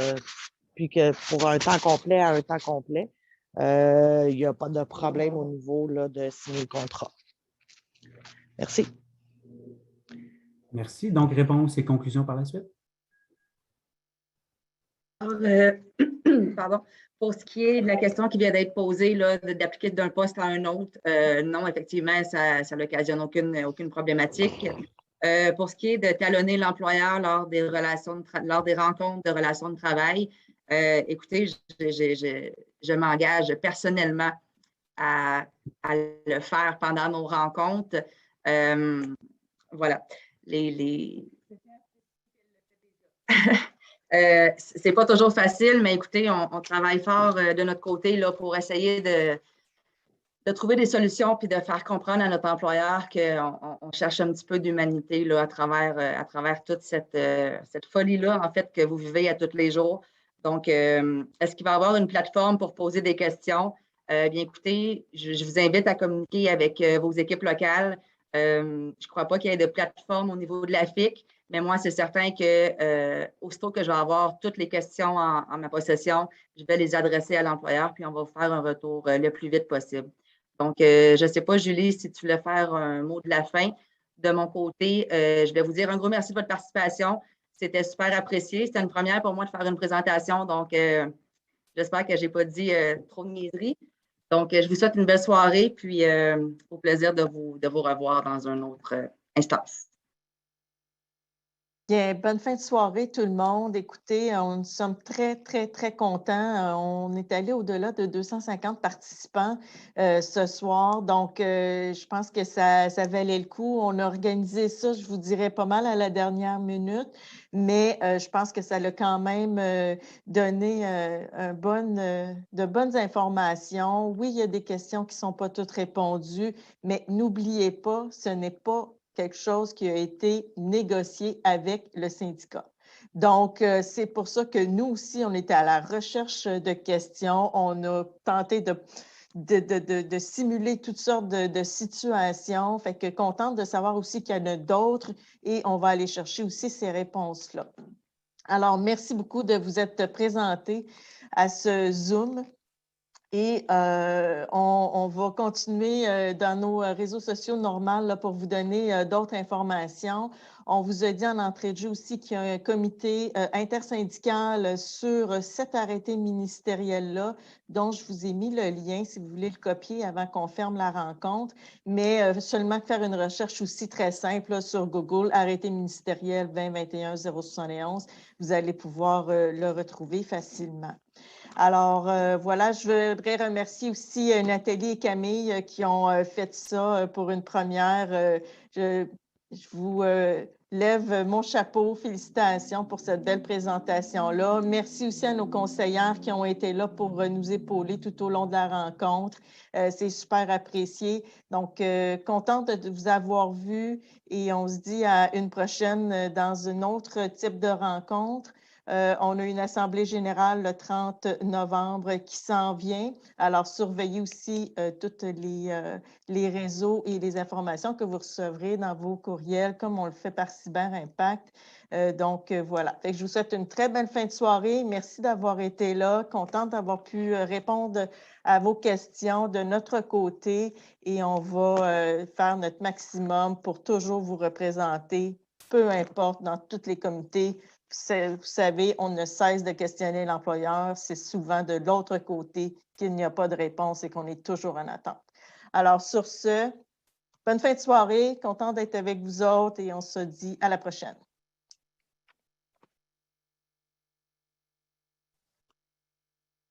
puis que pour un temps complet à un temps complet, il n'y a pas de problème au niveau là, de signer le contrat. Merci. Merci. Donc, réponse et conclusion par la suite. Alors, pardon. Pour ce qui est de la question qui vient d'être posée, d'appliquer d'un poste à un autre, non, effectivement, ça n'occasionne aucune problématique. Pour ce qui est de talonner l'employeur lors des rencontres de relations de travail, écoutez, je m'engage personnellement à le faire pendant nos rencontres. Voilà. C'est pas toujours facile, mais écoutez, on travaille fort de notre côté là, pour essayer de trouver des solutions puis de faire comprendre à notre employeur qu'on cherche un petit peu d'humanité là, à travers toute cette folie-là, en fait, que vous vivez à tous les jours. Donc, est-ce qu'il va y avoir une plateforme pour poser des questions? Bien, écoutez, je vous invite à communiquer avec vos équipes locales. Je ne crois pas qu'il y ait de plateforme au niveau de la FIC, mais moi, c'est certain que aussitôt que je vais avoir toutes les questions en ma possession, je vais les adresser à l'employeur, puis on va vous faire un retour le plus vite possible. Donc, je ne sais pas, Julie, si tu voulais faire un mot de la fin. De mon côté, je vais vous dire un gros merci de votre participation. C'était super apprécié. C'était une première pour moi de faire une présentation, donc j'espère que je n'ai pas dit trop de niaiseries. Donc, je vous souhaite une belle soirée, puis au plaisir de vous revoir dans une autre instance. Bien, bonne fin de soirée tout le monde. Écoutez, nous sommes très, très, très contents. On est allé au-delà de 250 participants ce soir. Donc, je pense que ça valait le coup. On a organisé ça, je vous dirais, pas mal à la dernière minute, mais je pense que ça l'a quand même donné de bonnes informations. Oui, il y a des questions qui ne sont pas toutes répondues, mais n'oubliez pas, ce n'est pas quelque chose qui a été négocié avec le syndicat. Donc, c'est pour ça que nous aussi, on était à la recherche de questions. On a tenté de simuler toutes sortes de situations. Fait que contente de savoir aussi qu'il y en a d'autres et on va aller chercher aussi ces réponses-là. Alors, merci beaucoup de vous être présentés à ce Zoom. Et on va continuer dans nos réseaux sociaux normaux là, pour vous donner d'autres informations. On vous a dit en entrée de jeu aussi qu'il y a un comité intersyndical sur cet arrêté ministériel-là, dont je vous ai mis le lien si vous voulez le copier avant qu'on ferme la rencontre, mais seulement faire une recherche aussi très simple là, sur Google, arrêté ministériel 2021-071, vous allez pouvoir le retrouver facilement. Alors, voilà, je voudrais remercier aussi Nathalie et Camille qui ont fait ça pour une première. Je vous lève mon chapeau. Félicitations pour cette belle présentation-là. Merci aussi à nos conseillères qui ont été là pour nous épauler tout au long de la rencontre. C'est super apprécié. Donc, contente de vous avoir vu et on se dit à une prochaine dans un autre type de rencontre. On a une assemblée générale le 30 novembre qui s'en vient. Alors, surveillez aussi tous les réseaux et les informations que vous recevrez dans vos courriels, comme on le fait par CyberImpact. Donc, voilà. Fait que je vous souhaite une très belle fin de soirée. Merci d'avoir été là. Contente d'avoir pu répondre à vos questions de notre côté et on va faire notre maximum pour toujours vous représenter, peu importe, dans tous les comités. Vous savez, on ne cesse de questionner l'employeur. C'est souvent de l'autre côté qu'il n'y a pas de réponse et qu'on est toujours en attente. Alors, sur ce, bonne fin de soirée. Content d'être avec vous autres et on se dit à la prochaine.